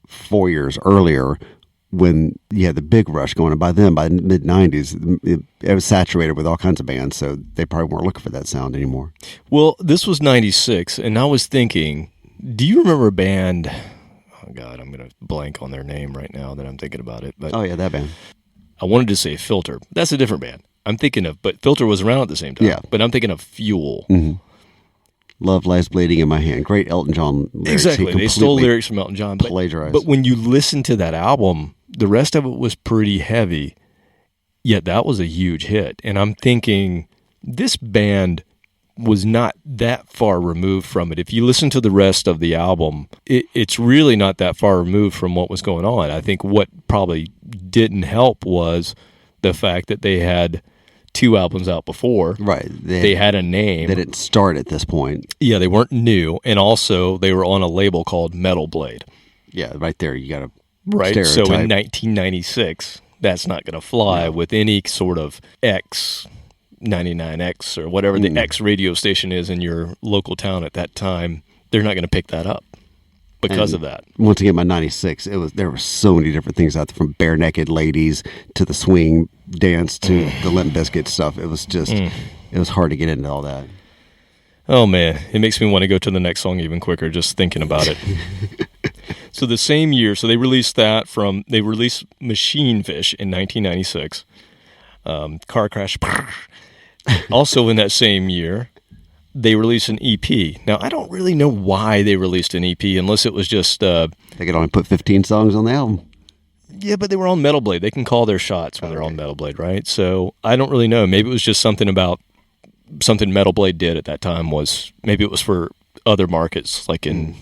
G: 4 years earlier, when you had the big rush going, and by then, by the mid-90s, it was saturated with all kinds of bands, so they probably weren't looking for that sound anymore.
H: Well, this was 96, and I was thinking, do you remember a band? Oh, God, I'm going to blank on their name right now that I'm thinking about it. But
G: Oh, yeah, that band.
H: I wanted to say Filter. That's a different band. I'm thinking of, but Filter was around at the same time.
G: Yeah.
H: But I'm thinking of Fuel.
G: Mm-hmm. Love Lies Bleeding in My Hand. Great Elton John lyrics.
H: Exactly. They stole lyrics from Elton John.
G: Plagiarized.
H: But when you listen to that album, the rest of it was pretty heavy, yet that was a huge hit. And I'm thinking, this band was not that far removed from it. If you listen to the rest of the album, it's really not that far removed from what was going on. I think what probably didn't help was the fact that they had 2 albums out before.
G: Right.
H: They had a name.
G: They didn't start at this point.
H: Yeah, they weren't new. And also, they were on a label called Metal Blade.
G: Yeah, right there. You got to
H: Right.
G: stereotype.
H: So in 1996, that's not going to fly with any sort of X99X or whatever the X radio station is in your local town at that time. They're not going to pick that up because of that.
G: Once again, by 96, there were so many different things out there, from bare naked ladies to the swing dance to the Limp Bizkit stuff. It was just, it was hard to get into all that.
H: Oh, man. It makes me want to go to the next song even quicker just thinking about it. So the same year, so they released Machine Fish in 1996. Car Crash. Also in that same year, they released an EP. Now, I don't really know why they released an EP, unless it was just...
G: they could only put 15 songs on the album.
H: Yeah, but they were on Metal Blade. They can call their shots when they're on Metal Blade, right? So I don't really know. Maybe it was just something Metal Blade did at that time was, maybe it was for other markets, like in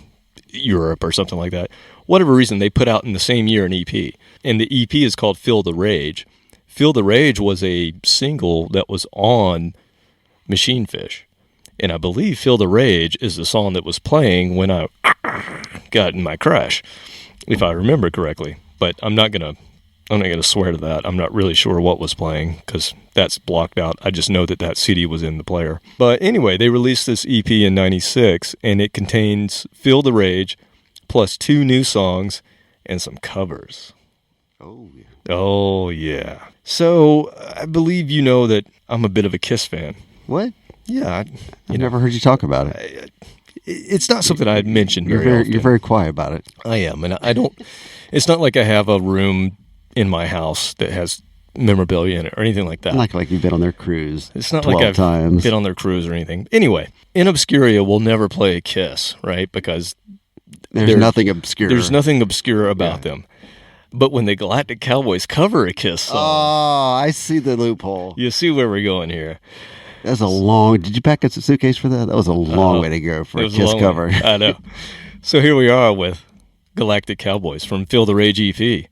H: Europe or something like that. Whatever reason, they put out in the same year an EP. And the EP is called Feel the Rage. Feel the Rage was a single that was on Machine Fish. And I believe Feel the Rage is the song that was playing when I got in my crash, if I remember correctly. But I'm not gonna swear to that. I'm not really sure what was playing because that's blocked out. I just know that CD was in the player. But anyway, they released this EP in 96, and it contains Feel the Rage plus 2 new songs and some covers.
G: Oh, yeah.
H: Oh, yeah. So I believe you know that I'm a bit of a Kiss fan.
G: What?
H: Yeah.
G: I've never heard you talk about it.
H: It's not something I had mentioned very often.
G: You're very quiet about it.
H: I am, and I don't... It's not like I have a room in my house that has memorabilia in it or anything like that.
G: Not like you've been on their cruise.
H: It's not
G: 12
H: like I've
G: times.
H: been on their cruise or anything. Anyway, in Obscuria, we'll never play a Kiss, right? Because
G: there's nothing obscure.
H: There's nothing obscure about them. But when the Galactic Cowboys cover a Kiss song...
G: Oh, I see the loophole.
H: You see where we're going here.
G: That's a long... Did you pack a suitcase for that? That was a long way to go for a Kiss cover.
H: I know. So here we are with Galactic Cowboys from Feel the Rage EP.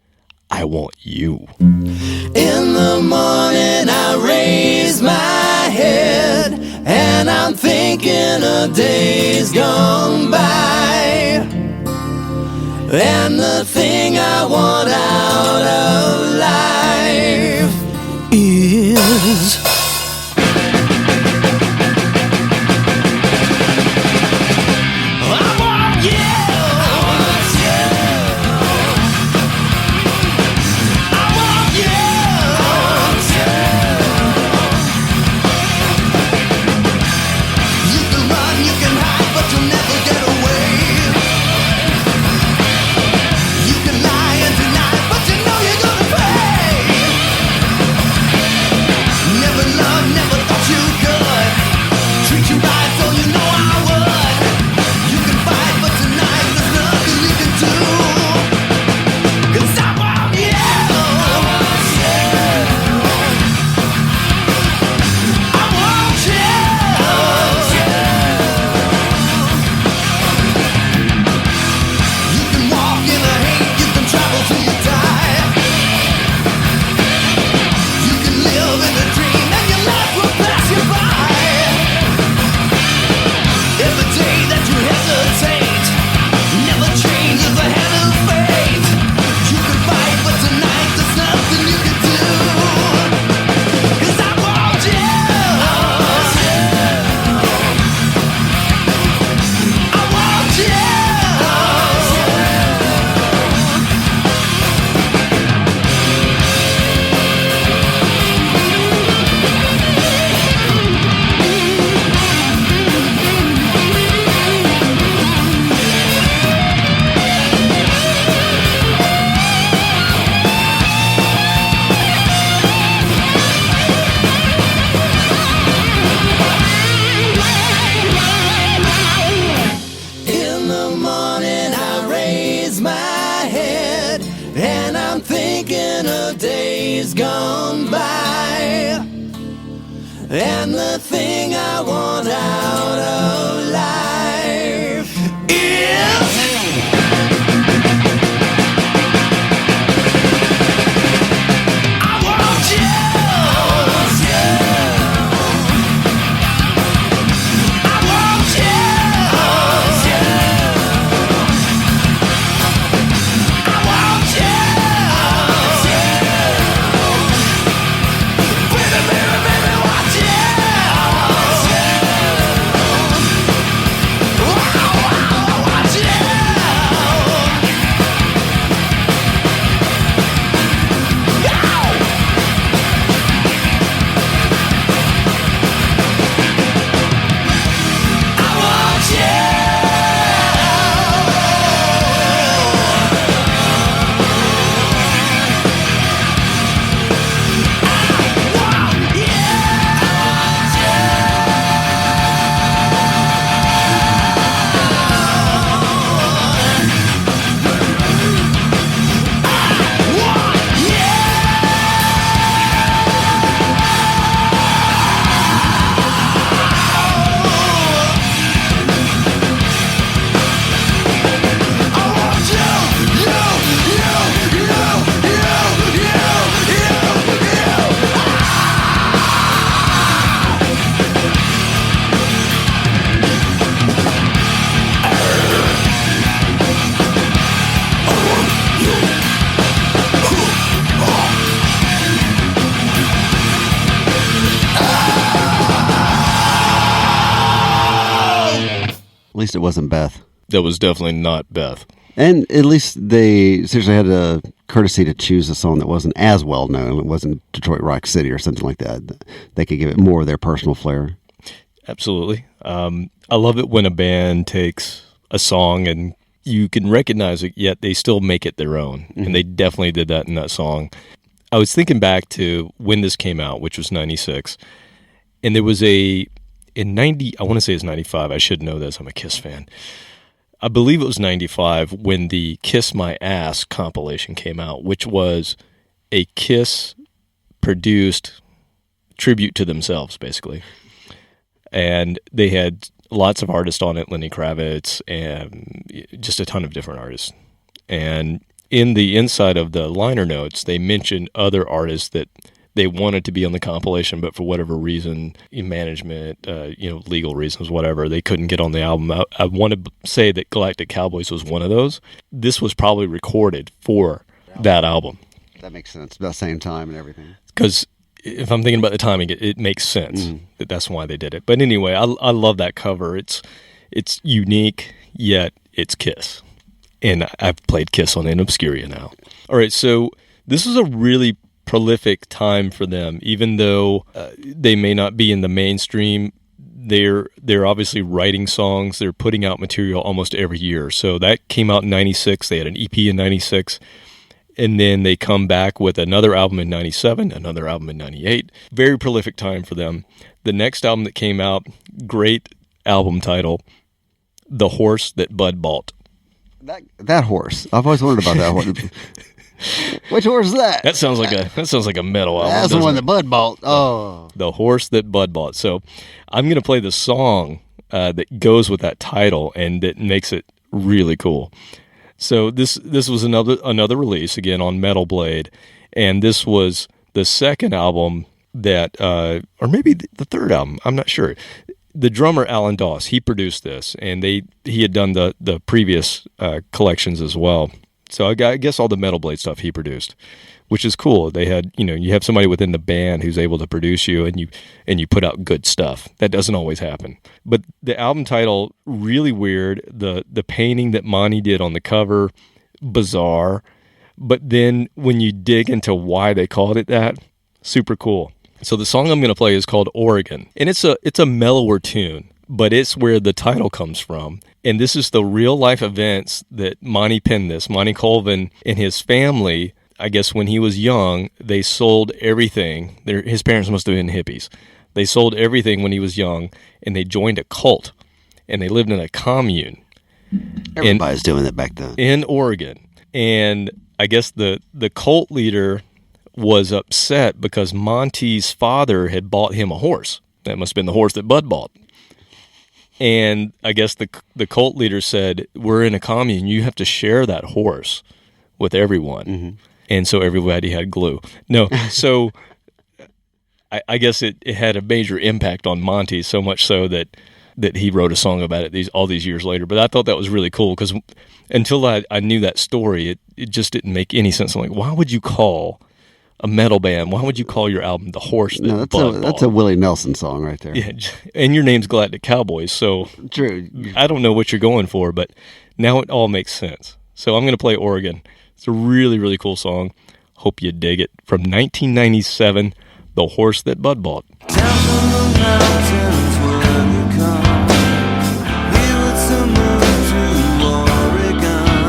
H: I Want You.
I: In the morning I raise my head and I'm thinking of days gone by, and the thing I want out of life is never
G: At least it wasn't Beth.
H: That was definitely not Beth.
G: And at least they seriously had a courtesy to choose a song that wasn't as well known. It wasn't Detroit Rock City or something like that. They could give it more of their personal flair.
H: Absolutely. I love it when a band takes a song and you can recognize it, yet they still make it their own. Mm-hmm. And they definitely did that in that song. I was thinking back to when this came out, which was 96. And there was in 90, I want to say it's 95. I should know this. I'm a Kiss fan. I believe it was 95 when the Kiss My Ass compilation came out, which was a Kiss-produced tribute to themselves, basically. And they had lots of artists on it, Lenny Kravitz, and just a ton of different artists. And in the inside of the liner notes, they mentioned other artists that they wanted to be on the compilation, but for whatever reason, management, legal reasons, whatever, they couldn't get on the album. I want to say that Galactic Cowboys was one of those. This was probably recorded for that album.
G: That makes sense. About the same time and everything.
H: Because if I'm thinking about the timing, it makes sense that that's why they did it. But anyway, I love that cover. It's unique, yet it's Kiss. And I've played Kiss on In Obscuria now. All right, so this is a really prolific time for them, even though they may not be in the mainstream. They're obviously writing songs. They're putting out material almost every year. So that came out in 96. They had an EP in 96. And then they come back with another album in 97, another album in 98. Very prolific time for them. The next album that came out, great album title, The Horse That Bud Bought.
G: That horse. I've always wondered about that horse. Which horse is that?
H: That sounds like a metal album.
G: That's the one that Bud bought. Oh,
H: The Horse That Bud Bought. So I'm going to play the song that goes with that title and that makes it really cool. So this was another release again on Metal Blade, and this was the second album that, or maybe the third album. I'm not sure. The drummer Alan Doss, he produced this, and he had done the previous collections as well. So I guess all the Metal Blade stuff he produced, which is cool. They had, you have somebody within the band who's able to produce you, and you put out good stuff. That doesn't always happen. But the album title, really weird. The painting that Monty did on the cover, bizarre. But then when you dig into why they called it that, super cool. So the song I'm going to play is called Oregon, and it's a mellower tune, but it's where the title comes from. And this is the real life events that Monty penned this. Monty Colvin and his family, I guess when he was young, they sold everything. His parents must have been hippies. They sold everything when he was young, and they joined a cult, and they lived in a commune.
G: everybody's doing it back then.
H: In Oregon. And I guess the cult leader was upset because Monty's father had bought him a horse. That must have been the horse that Bud bought. And I guess the cult leader said, we're in a commune, you have to share that horse with everyone. Mm-hmm. And so everybody had glue. No, so I guess it had a major impact on Monty, so much so that he wrote a song about it all these years later. But I thought that was really cool because until I knew that story, it just didn't make any sense. I'm like, why would you call a metal band, why would you call your album The Horse That Bud Bought?
G: That's a Willie Nelson song right there.
H: Yeah, and your name's Galactic Cowboys, so
G: true.
H: I don't know what you're going for, but now it all makes sense. So I'm going to play Oregon. It's a really, really cool song. Hope you dig it. From 1997, The Horse That Bud Bought.
I: Down from the mountains will you come? We would still move to Oregon.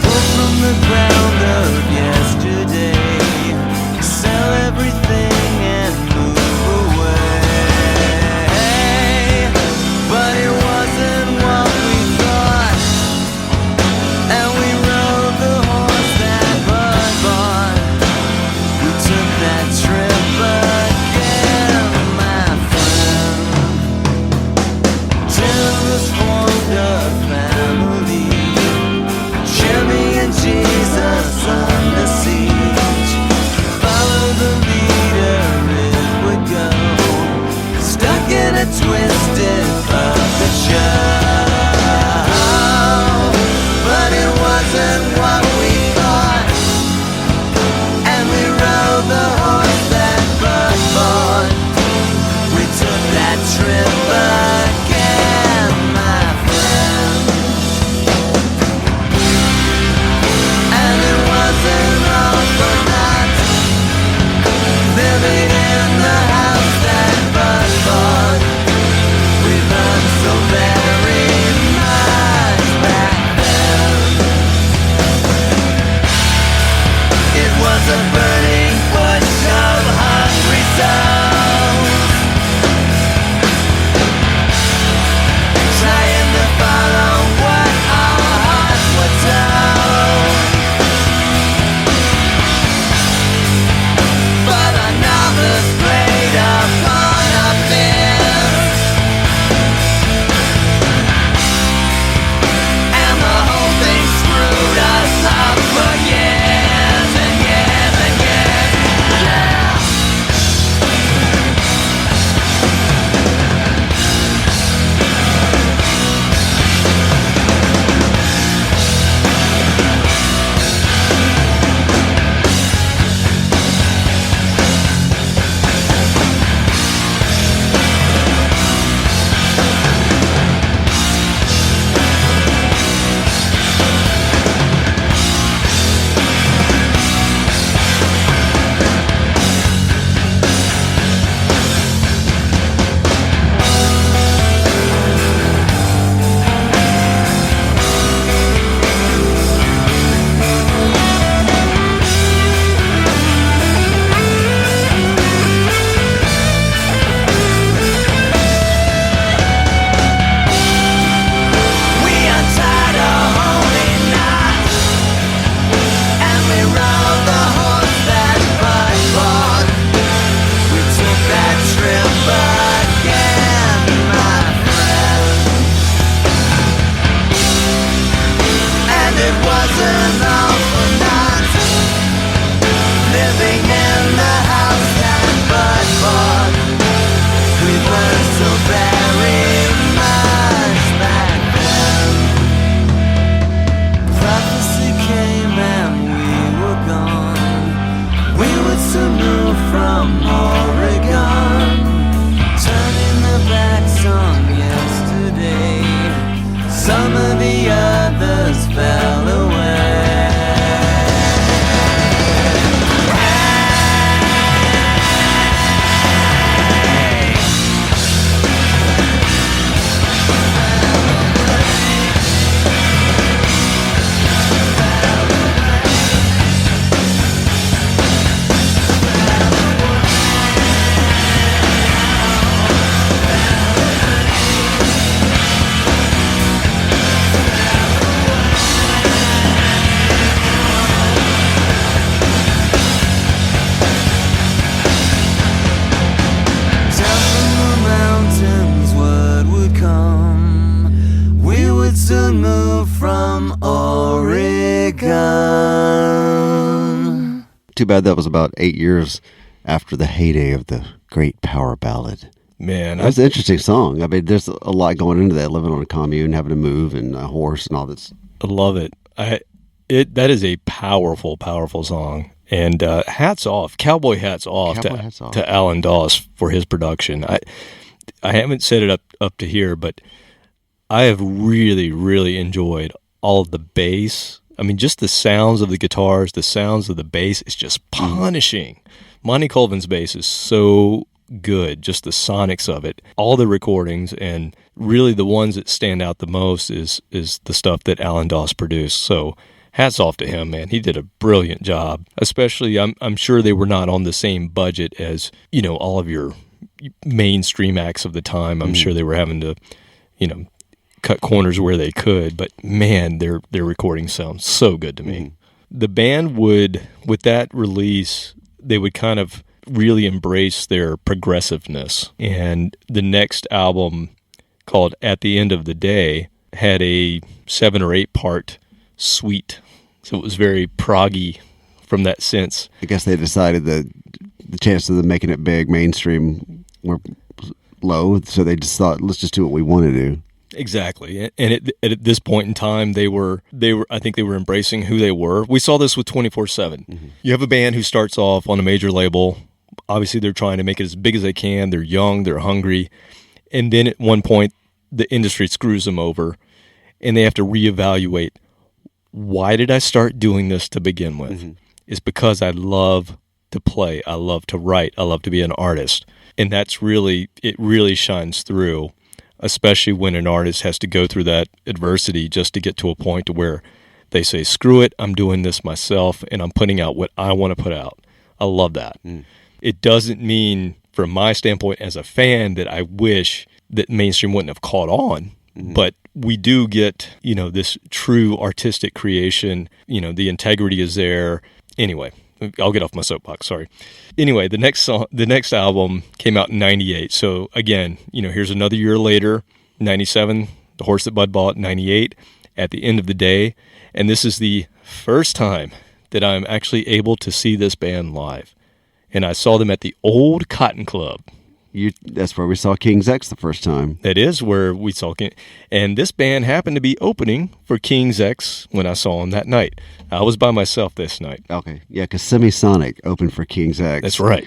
I: Pull from the ground of yesterday. Sell everything and move away. But it wasn't what we thought. And we rode the horse that Bud bought. We took that trip again, my friend. some of the others fell away. Soon move from Oregon.
G: Too bad that was about 8 years after the heyday of the great power ballad.
H: Man,
G: That's an interesting song. I mean, there's a lot going into that, living on a commune, having to move, and a horse and all this.
H: I love it. That is a powerful, powerful song. And hats off, cowboy hats off to Alan Doss for his production. I haven't set it up to here, but I have really, really enjoyed all of the bass. I mean, just the sounds of the guitars, the sounds of the bass, it's just punishing. Monty Colvin's bass is so good, just the sonics of it. All the recordings, and really the ones that stand out the most is the stuff that Alan Doss produced. So hats off to him, man. He did a brilliant job. Especially, I'm sure they were not on the same budget as, all of your mainstream acts of the time. I'm sure they were having to, cut corners where they could, but man, their recording sounds so good to me. The band would, with that release, they would kind of really embrace their progressiveness. And the next album, called At the End of the Day, had a 7 or 8 part suite. So it was very proggy from that sense.
G: I guess they decided that the chances of them making it big mainstream were low, so they just thought, let's just do what we want to do.
H: Exactly. And at this point in time, I think they were embracing who they were. We saw this with 24/7. You have a band who starts off on a major label. Obviously, they're trying to make it as big as they can. They're young, they're hungry. And then at one point, the industry screws them over, and they have to reevaluate, why did I start doing this to begin with? It's because I love to play. I love to write. I love to be an artist. And it really shines through, especially when an artist has to go through that adversity just to get to a point to where they say, screw it, I'm doing this myself, and I'm putting out what I want to put out. I love that. It doesn't mean, from my standpoint as a fan, that I wish that mainstream wouldn't have caught on, but we do get, this true artistic creation. The integrity is there. Anyway, I'll get off my soapbox, sorry. Anyway, the next album came out in 98. So again, here's another year later, 97, The Horse That Bud Bought, 98, At the End of the Day. And this is the first time that I'm actually able to see this band live. And I saw them at the old Cotton Club.
G: That's where we saw King's X the first time.
H: That is where we saw King. And this band happened to be opening for King's X when I saw them that night. I was by myself this night.
G: Okay. Yeah, because Semisonic opened for King's X.
H: That's right.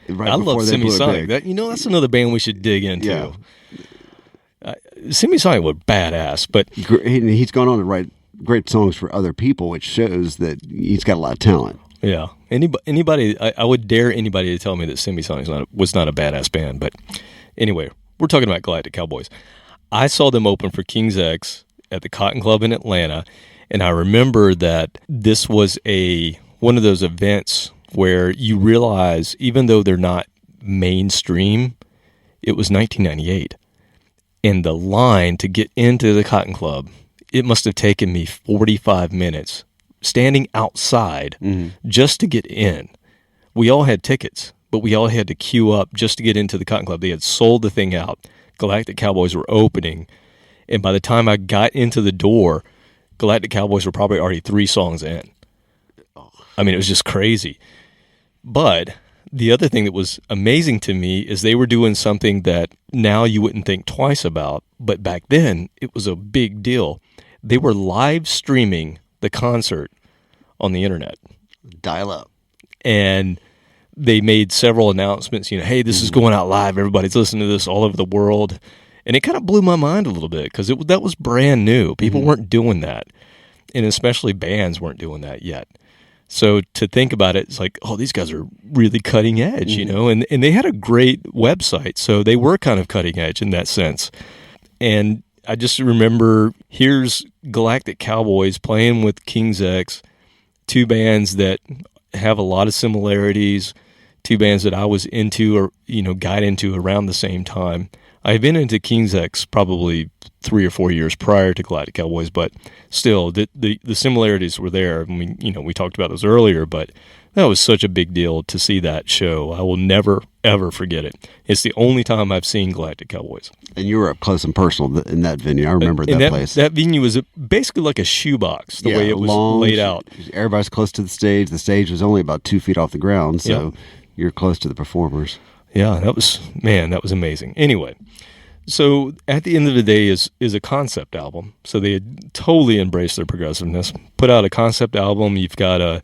H: I love Semisonic.
G: That's
H: another band we should dig into. Yeah. Semisonic were badass, but
G: he's gone on to write great songs for other people, which shows that he's got a lot of talent.
H: Yeah. Anybody, I would dare anybody to tell me that Semisonic was not a badass band. But anyway, we're talking about Galactic Cowboys. I saw them open for King's X at the Cotton Club in Atlanta, and I remember that this was one of those events where you realize, even though they're not mainstream, it was 1998. And the line to get into the Cotton Club, it must have taken me 45 minutes standing outside just to get in. We all had tickets, but we all had to queue up just to get into the Cotton Club. They had sold the thing out. Galactic Cowboys were opening. And by the time I got into the door, Galactic Cowboys were probably already 3 songs in. I mean, it was just crazy. But the other thing that was amazing to me is they were doing something that now you wouldn't think twice about, but back then it was a big deal. They were live streaming the concert on the internet.
G: Dial up.
H: And they made several announcements, hey, this is going out live. Everybody's listening to this all over the world. And it kind of blew my mind a little bit because that was brand new. People weren't doing that. And especially bands weren't doing that yet. So to think about it, it's like, oh, these guys are really cutting edge, you know? And they had a great website, so they were kind of cutting edge in that sense. And I just remember here's Galactic Cowboys playing with King's X, two bands that have a lot of similarities, two bands that I was into or, got into around the same time. I had been into King's X probably 3 or 4 years prior to Galactic Cowboys, but still, the similarities were there. I mean, we talked about those earlier, but that was such a big deal to see that show. I will never, ever forget it. It's the only time I've seen Galactic Cowboys.
G: And you were up close and personal in that venue. I remember that place.
H: That venue was basically like a shoebox, the way it was laid out.
G: Everybody's close to the stage. The stage was only about 2 feet off the ground, so you're close to the performers.
H: Yeah, that was amazing. Anyway, so at the end of the day is a concept album. So they had totally embraced their progressiveness. Put out a concept album. You've got a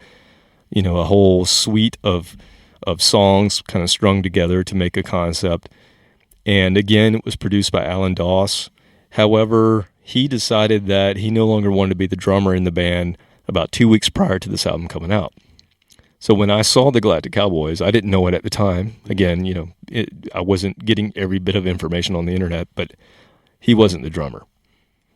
H: whole suite of songs kind of strung together to make a concept. And again, it was produced by Alan Doss. However, he decided that he no longer wanted to be the drummer in the band about 2 weeks prior to this album coming out. So when I saw the Galactic Cowboys, I didn't know it at the time. Again, I wasn't getting every bit of information on the internet, but he wasn't the drummer.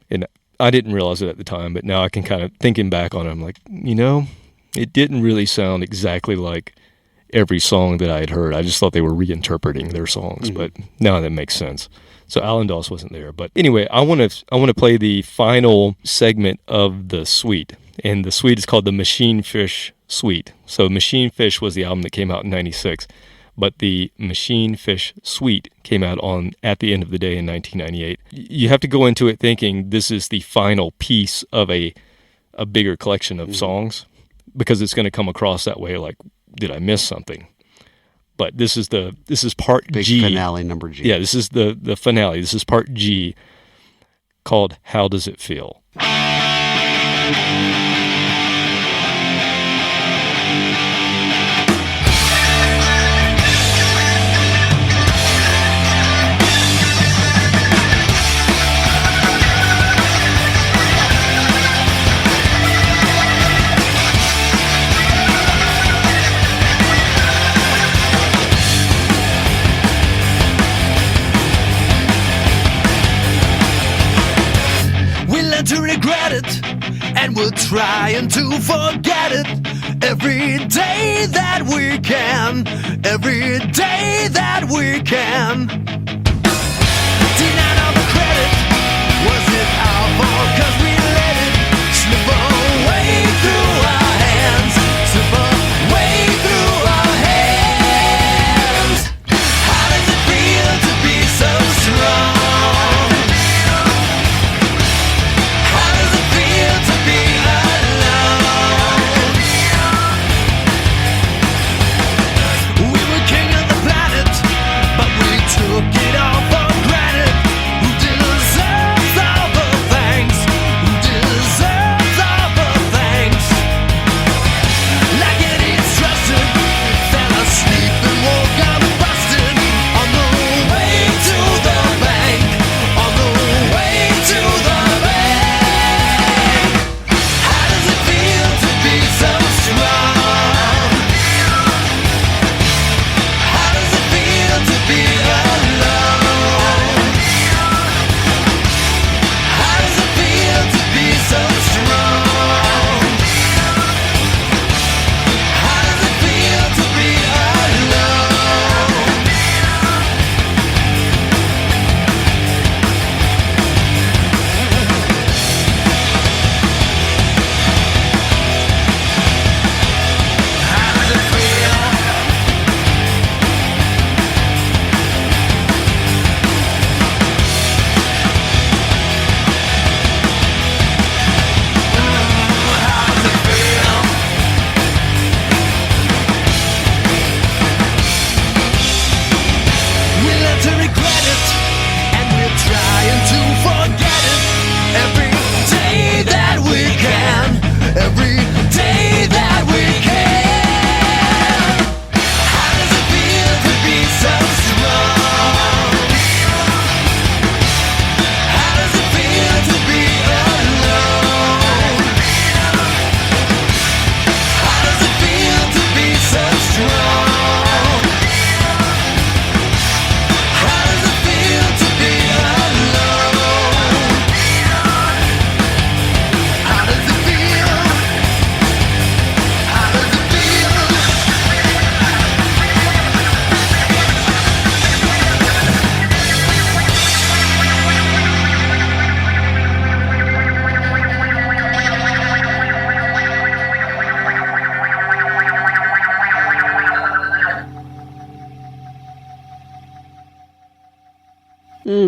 H: And I didn't realize it at the time, but now I can kind of, thinking back on it, I'm like, it didn't really sound exactly like every song that I had heard. I just thought they were reinterpreting their songs, but now that makes sense. So Alan Doss wasn't there. But anyway, I want to play the final segment of the suite. And the suite is called the Machine Fish Suite. So Machine Fish was the album that came out in 96, but the Machine Fish Suite came out at the end of the day in 1998. You have to go into it thinking this is the final piece of a bigger collection of songs, because it's going to come across that way like, did I miss something? But this is part
G: Big
H: G.
G: finale number G.
H: Yeah, this is the finale. This is part G, called How Does It Feel?
I: To regret it, and we're trying to forget it every day that we can, every day that we can. Denied all the credit, was it our fault? 'Cause we let it slip away through our hands, slip away through our hands. How does it feel to be so strong? Took it all for granted. Who deserves all the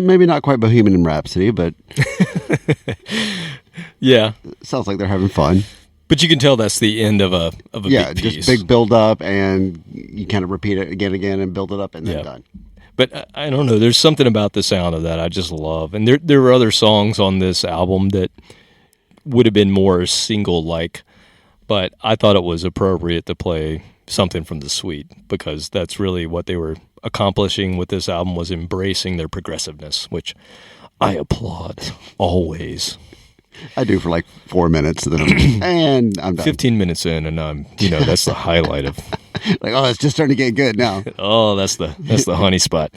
G: maybe not quite Bohemian Rhapsody, but
H: Yeah.
G: sounds like they're having fun.
H: But you can tell that's the end of a big piece.
G: Just big build up, and you kind of repeat it again and build it up, and then done.
H: But I don't know. There's something about the sound of that I just love. And there were other songs on this album that would have been more single-like, but I thought it was appropriate to play something from the suite because that's really what they were accomplishing with this album, was embracing their progressiveness, which I applaud always.
G: I do for like 4 minutes, and I'm done.
H: 15 minutes in, and that's the highlight of.
G: Like, oh, it's just starting to get good now.
H: Oh, that's the honey spot.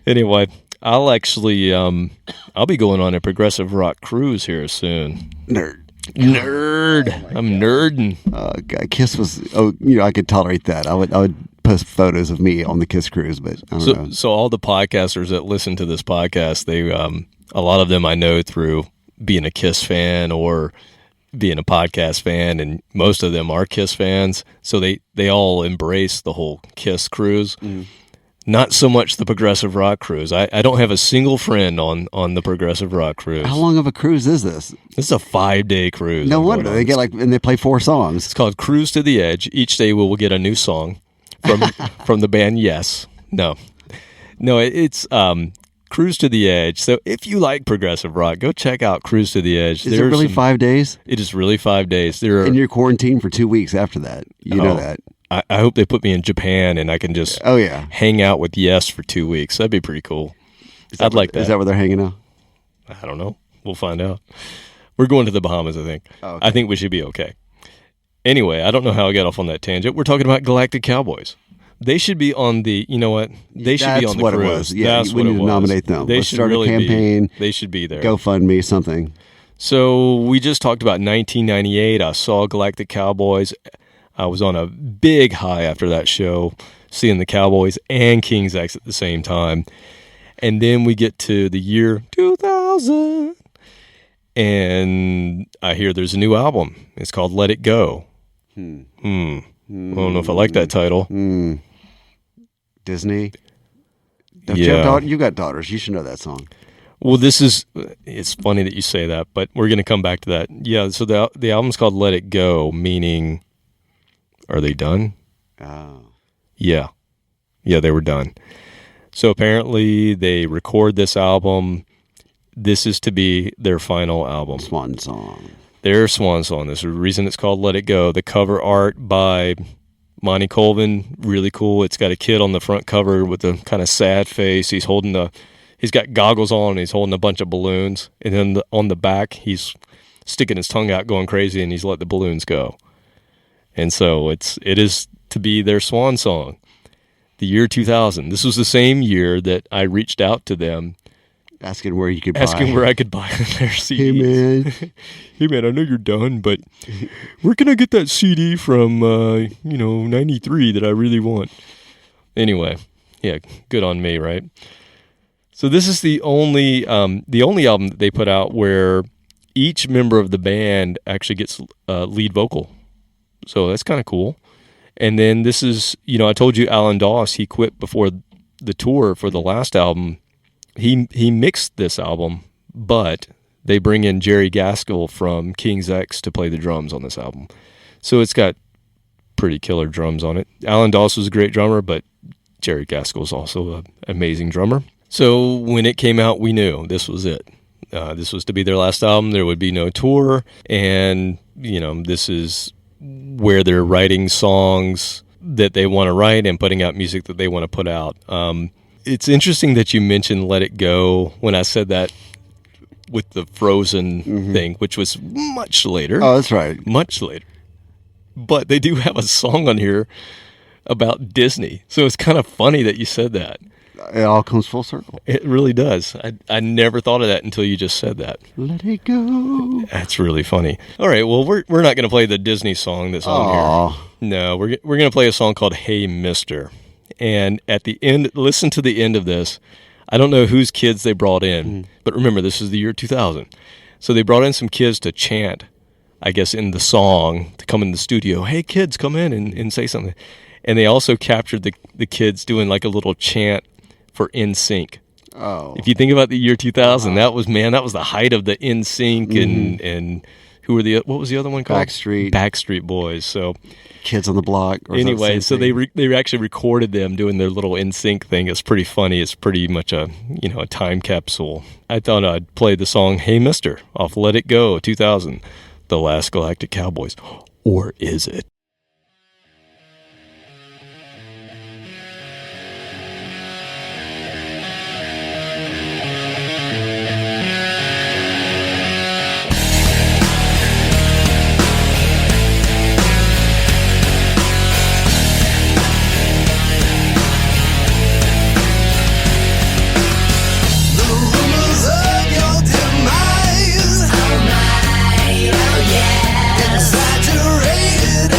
H: Anyway, I'll actually I'll be going on a progressive rock cruise here soon.
G: Nerd.
H: I'm nerding.
G: Kiss was. I could tolerate that. I would post photos of me on the Kiss cruise, but I don't know.
H: So all the podcasters that listen to this podcast, they a lot of them I know through being a Kiss fan or being a podcast fan, and most of them are Kiss fans. So they all embrace the whole Kiss cruise. Not so much the progressive rock cruise. I don't have a single friend on the progressive rock cruise.
G: How long of a cruise is this?
H: This is a 5-day cruise.
G: No wonder they get and they play 4 songs.
H: It's called Cruise to the Edge. Each day we will get a new song from the band. Yes, no, it's Cruise to the Edge. So if you like progressive rock, go check out Cruise to the Edge.
G: Is it really 5 days?
H: It is really 5 days.
G: And you're quarantined for 2 weeks after that. You know that.
H: I hope they put me in Japan and I can just hang out with Yes for 2 weeks. That'd be pretty cool. I'd like that.
G: Is that where they're hanging out?
H: I don't know. We'll find out. We're going to the Bahamas, I think.
G: Oh, okay.
H: I think we should be okay. Anyway, I don't know how I got off on that tangent. We're talking about Galactic Cowboys. They should be on the, you know what? They should be on the
G: cruise.
H: It
G: was. Yeah,
H: that's
G: we
H: what
G: need to nominate them.
H: They
G: Let's
H: should
G: start
H: really
G: a campaign.
H: They should be there.
G: GoFundMe, something.
H: So we just talked about 1998. I saw Galactic Cowboys. I was on a big high after that show, seeing the Cowboys and King's X at the same time. And then we get to the year 2000, and I hear there's a new album. It's called Let It Go. I don't know if I like that title.
G: Disney.
H: Yeah.
G: You got daughters. You should know that song.
H: Well, it's funny that you say that, but we're going to come back to that. Yeah, so the album's called Let It Go, meaning, are they done?
G: Oh.
H: Yeah, they were done. So apparently they record this album. This is to be their final album.
G: Swan song.
H: Their swan song. There's a reason it's called Let It Go. The cover art by Monty Colvin, really cool. It's got a kid on the front cover with a kind of sad face. He's got goggles on, and he's holding a bunch of balloons. And then on the back, he's sticking his tongue out going crazy, and he's let the balloons go. And so it is to be their swan song. The year 2000. This was the same year that I reached out to them.
G: Asking where I could buy
H: their CDs. Hey man, I know you're done, but where can I get that CD from 93 that I really want? Anyway, yeah, good on me, right? So this is the only album that they put out where each member of the band actually gets lead vocal. So that's kind of cool. And then this is, I told you Alan Doss, he quit before the tour for the last album. He mixed this album, but they bring in Jerry Gaskill from King's X to play the drums on this album. So it's got pretty killer drums on it. Alan Doss was a great drummer, but Jerry Gaskill is also an amazing drummer. So when it came out, we knew this was it. This was to be their last album. There would be no tour. And, this is where they're writing songs that they want to write and putting out music that they want to put out. It's interesting that you mentioned Let It Go when I said that with the Frozen thing, which was much later.
G: Oh, that's right.
H: Much later. But they do have a song on here about Disney. So it's kind of funny that you said that.
G: It all comes full circle.
H: It really does. I never thought of that until you just said that.
G: Let it go.
H: That's really funny. All right, well, we're not going to play the Disney song that's on here. No, we're going to play a song called Hey Mister. And at the end, listen to the end of this. I don't know whose kids they brought in, but remember, this is the year 2000. So they brought in some kids to chant, I guess, in the song, to come in the studio. Hey, kids, come in and say something. And they also captured the kids doing like a little chant for NSYNC.
G: Oh.
H: If you think about the year 2000, that was the height of the NSYNC and who were what was the other one called? Backstreet Boys. So
G: Kids on the Block.
H: Anyway, so they actually recorded them doing their little NSYNC thing. It's pretty funny. It's pretty much a time capsule. I thought I'd play the song "Hey Mister" off "Let It Go" 2000, the last Galactic Cowboys, or is it?
I: Exaggerated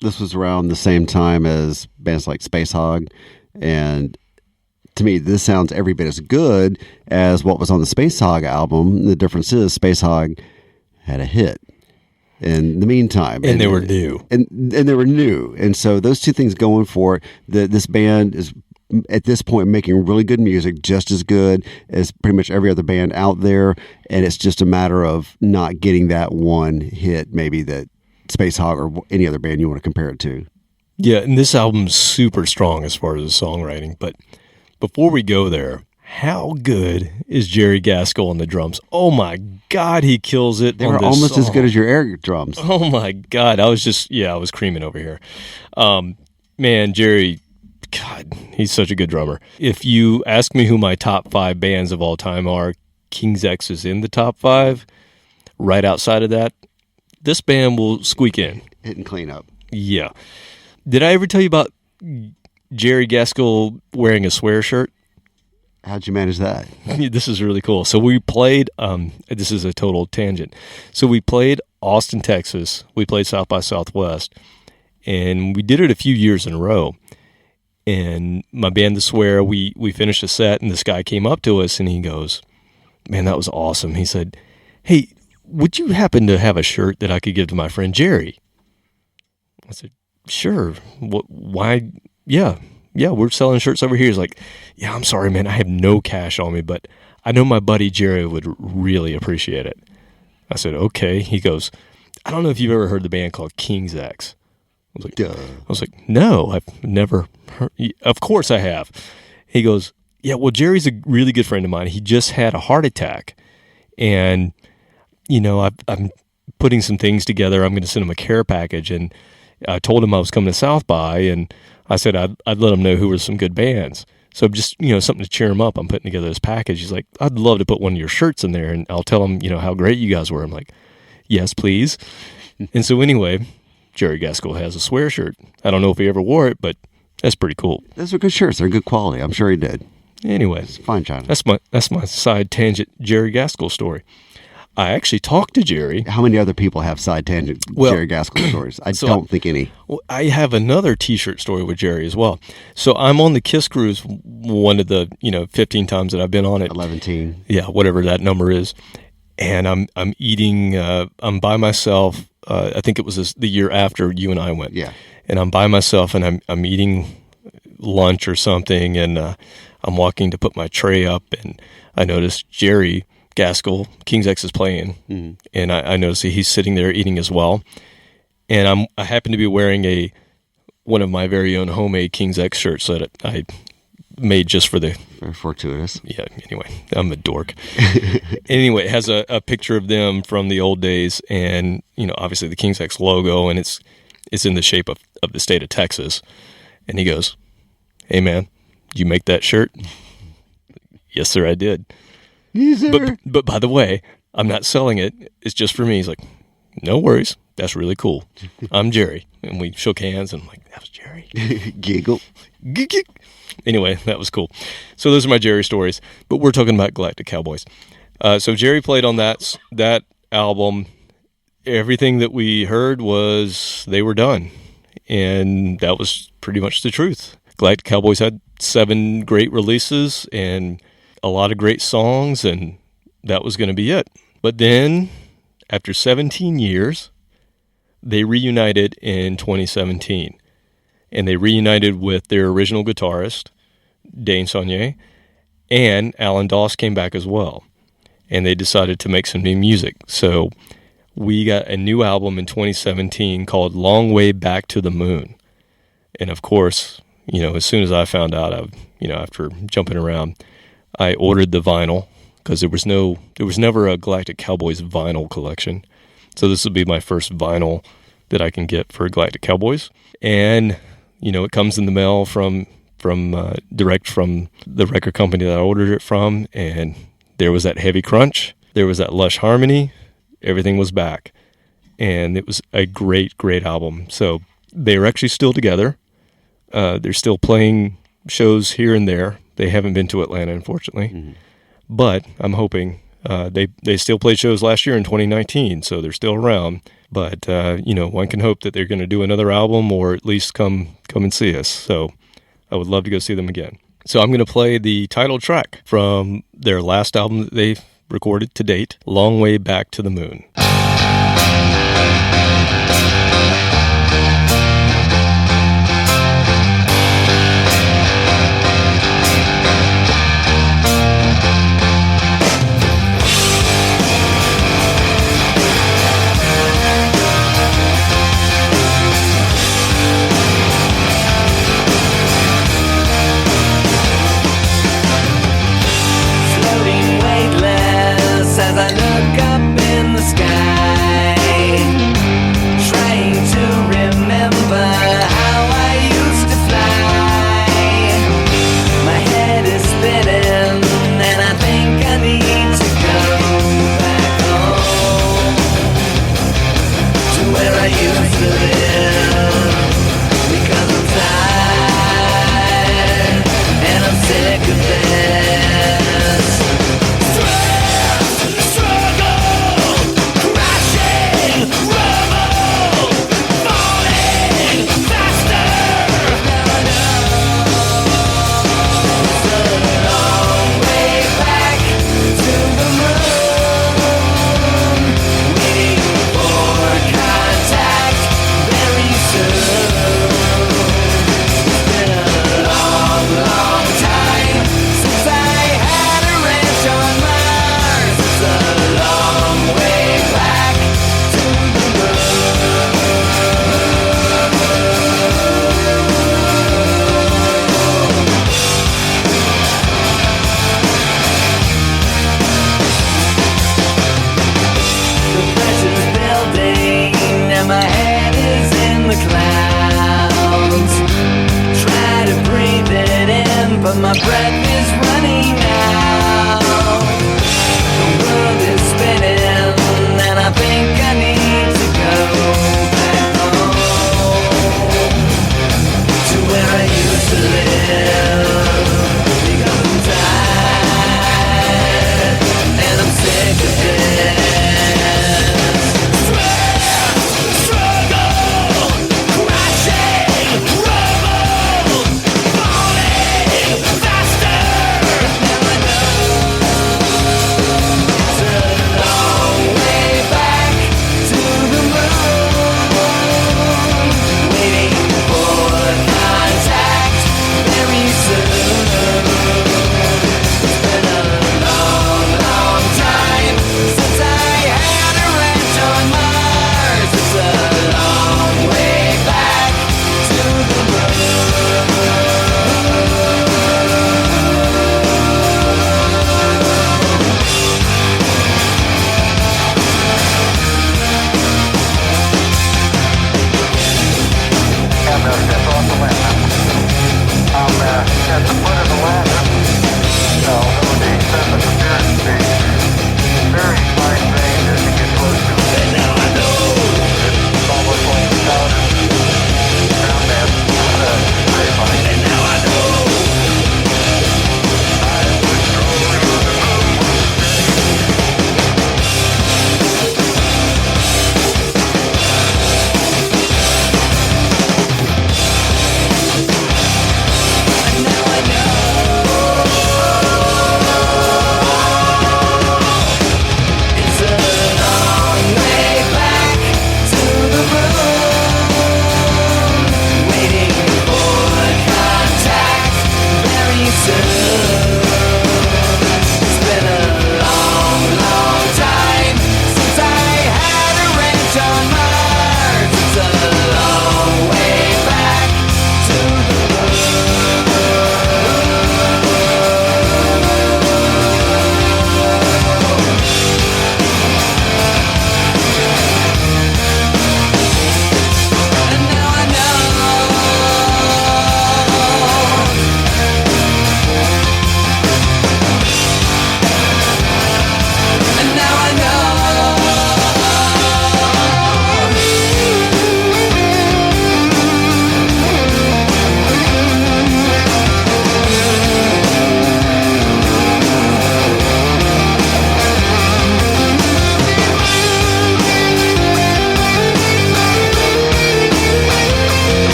G: This was around the same time as bands like Space Hog, and to me, this sounds every bit as good as what was on the Space Hog album. The difference is Space Hog had a hit in the meantime,
H: And they were new.
G: and they were new, and so those two things going for it. This band is at this point making really good music, just as good as pretty much every other band out there, and it's just a matter of not getting that one hit, maybe that Space Hog or any other band you want to compare it to.
H: Yeah, and this album's super strong as far as the songwriting. But before we go there, how good is Jerry Gaskell on the drums? Oh my God, he kills it.
G: They
H: on
G: were
H: this
G: almost as
H: song.
G: good as your air drums.
H: Oh my God, I was creaming over here. Man, Jerry, God, he's such a good drummer. If you ask me who my top 5 bands of all time are, King's X is in the top 5. Right outside of that, this band will squeak in.
G: Hitting clean up.
H: Yeah. Did I ever tell you about Jerry Gaskell wearing a swear shirt?
G: How'd you manage that?
H: This is really cool. So we played, this is a total tangent. So we played Austin, Texas. We played South by Southwest. And we did it a few years in a row. And my band, The Swear, we finished a set, and this guy came up to us, and he goes, man, that was awesome. He said, hey, would you happen to have a shirt that I could give to my friend Jerry? I said, sure. Why? Yeah, we're selling shirts over here. He's like, yeah, I'm sorry, man. I have no cash on me, but I know my buddy Jerry would really appreciate it. I said, okay. He goes, I don't know if you've ever heard the band called King's X. I was like,
G: Duh.
H: I was like, no, I've never heard. Of course I have. He goes, yeah, well, Jerry's a really good friend of mine. He just had a heart attack. And, you know, I'm putting some things together. I'm going to send him a care package. And I told him I was coming to South by, and I said I'd let him know who were some good bands. So just, you know, something to cheer him up. I'm putting together this package. He's like, I'd love to put one of your shirts in there, and I'll tell him, you know, how great you guys were. I'm like, yes, please. And so anyway, Jerry Gaskell has a swear shirt. I don't know if he ever wore it, but that's pretty cool.
G: Those are good shirts. They're good quality. I'm sure he did.
H: Anyway,
G: It's fine, China.
H: that's my side tangent Jerry Gaskell story. I actually talked to Jerry.
G: How many other people have side tangent Jerry Gaskell stories? I don't think any.
H: Well, I have another T-shirt story with Jerry as well. So I'm on the Kiss Cruise one of the 15 times that I've been on it.
G: 11.
H: Yeah, whatever that number is. And I'm eating. I'm by myself. I think it was the year after you and I went.
G: Yeah.
H: And I'm by myself, and I'm eating lunch or something, and I'm walking to put my tray up, and I noticed Jerry Gaskell, King's X, is playing, and I noticed he's sitting there eating as well. And I happen to be wearing one of my very own homemade King's X shirts that I made just for the.
G: Very fortuitous.
H: Yeah. Anyway, I'm a dork. Anyway, it has a picture of them from the old days, and obviously the King's X logo, and it's in the shape of the state of Texas. And he goes, "Hey man, did you make that shirt?" Yes, sir, I did.
G: Yes, sir.
H: But by the way, I'm not selling it. It's just for me. He's like, "No worries. That's really cool. I'm Jerry." And we shook hands, and I'm like, "That was Jerry."
G: Giggle.
H: Anyway, that was cool. So those are my Jerry stories. But we're talking about Galactic Cowboys. So Jerry played on that album. Everything that we heard was they were done. And that was pretty much the truth. Galactic Cowboys had 7 great releases and a lot of great songs, and that was going to be it. But then, after 17 years, they reunited in 2017. And they reunited with their original guitarist, Dane Saunier, and Alan Doss came back as well. And they decided to make some new music. So we got a new album in 2017 called Long Way Back to the Moon. And of course, as soon as I found out, after jumping around, I ordered the vinyl because there was never a Galactic Cowboys vinyl collection. So this will be my first vinyl that I can get for Galactic Cowboys. And it comes in the mail from direct from the record company that I ordered it from, and there was that heavy crunch, there was that lush harmony, everything was back, and it was a great, great album. So they're actually still together. They're still playing shows here and there. They haven't been to Atlanta, unfortunately, but I'm hoping they still played shows last year in 2019, so they're still around. But, one can hope that they're going to do another album or at least come and see us. So I would love to go see them again. So I'm going to play the title track from their last album that they've recorded to date, Long Way Back to the Moon.
I: As I look up in the sky, trying to remember how I used to fly. My head is spinning and I think I need to go back home to where I used to live, because I'm tired and I'm sick of this. But my breath is running out. The world is spinning and I think I need to go back home to where I used to live, because I'm tired and I'm sick of this. Struggle, crashing, rumble, falling faster. Now I know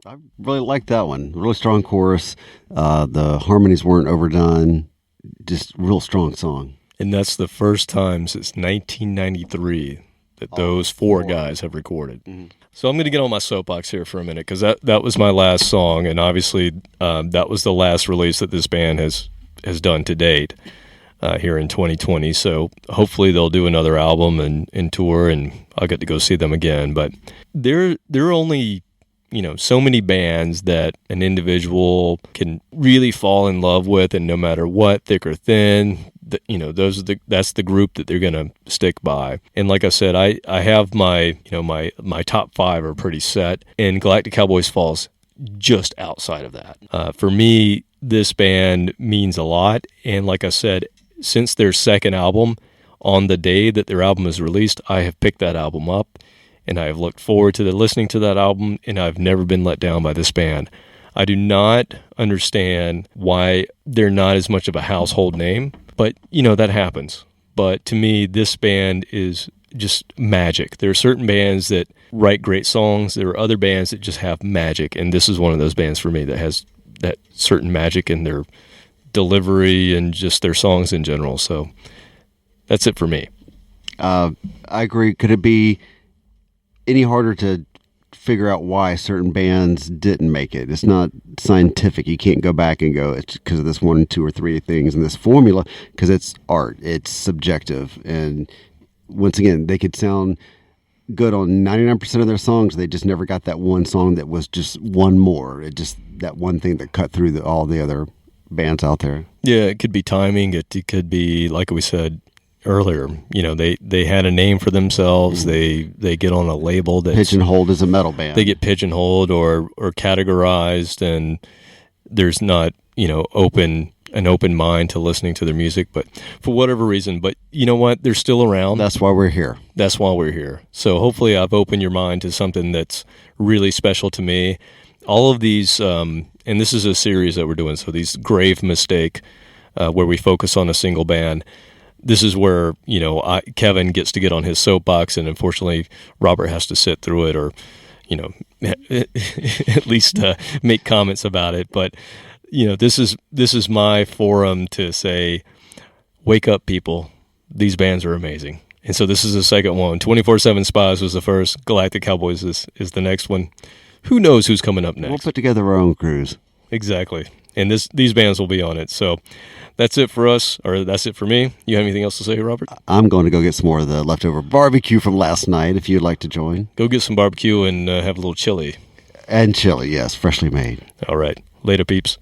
G: I really liked that one. Really strong chorus. The harmonies weren't overdone. Just real strong song.
H: And that's the first time since 1993 that those four guys have recorded. So I'm going to get on my soapbox here for a minute because that was my last song, and obviously that was the last release that this band has done to date here in 2020. So hopefully they'll do another album and tour, and I'll get to go see them again. But there are only so many bands that an individual can really fall in love with, and no matter what, thick or thin, that's the group that they're gonna stick by. And like I said, I have my top 5 are pretty set, and Galactic Cowboys falls just outside of that. For me, this band means a lot, and like I said, since their second album, on the day that their album is released, I have picked that album up. And I have looked forward to listening to that album, and I've never been let down by this band. I do not understand why they're not as much of a household name, but, that happens. But to me, this band is just magic. There are certain bands that write great songs. There are other bands that just have magic, and this is one of those bands for me that has that certain magic in their delivery and just their songs in general. So that's it for me.
G: I agree. Could it be any harder to figure out why certain bands didn't make it? It's not scientific. You can't go back and go, it's because of this 1, 2, or 3 things in this formula, because it's art. It's subjective. And once again, they could sound good on 99% of their songs. They just never got that one song that was just one more. It just that one thing that cut through all the other bands out there. Yeah,
H: it could be timing. It could be, like we said earlier, they had a name for themselves. They get on a label that's
G: pigeonholed as a metal band.
H: They get pigeonholed or categorized, and there's not an open mind to listening to their music. But for whatever reason, but you know what? They're still around.
G: That's why we're here.
H: That's why we're here. So hopefully, I've opened your mind to something that's really special to me. All of these, and this is a series that we're doing. So these Grave Mistake, where we focus on a single band. This is where, Kevin gets to get on his soapbox, and unfortunately, Robert has to sit through it or, at least make comments about it. But, this is my forum to say, wake up, people. These bands are amazing. And so this is the second one. 24/7 Spies was the first. Galactic Cowboys is the next one. Who knows who's coming up next?
G: We'll put together our own cruise.
H: Exactly. And these bands will be on it. So that's it for us, or that's it for me. You have anything else to say, Robert?
G: I'm going to go get some more of the leftover barbecue from last night, if you'd like to join.
H: Go get some barbecue and have a little chili.
G: And chili, yes, freshly made.
H: All right. Later, peeps.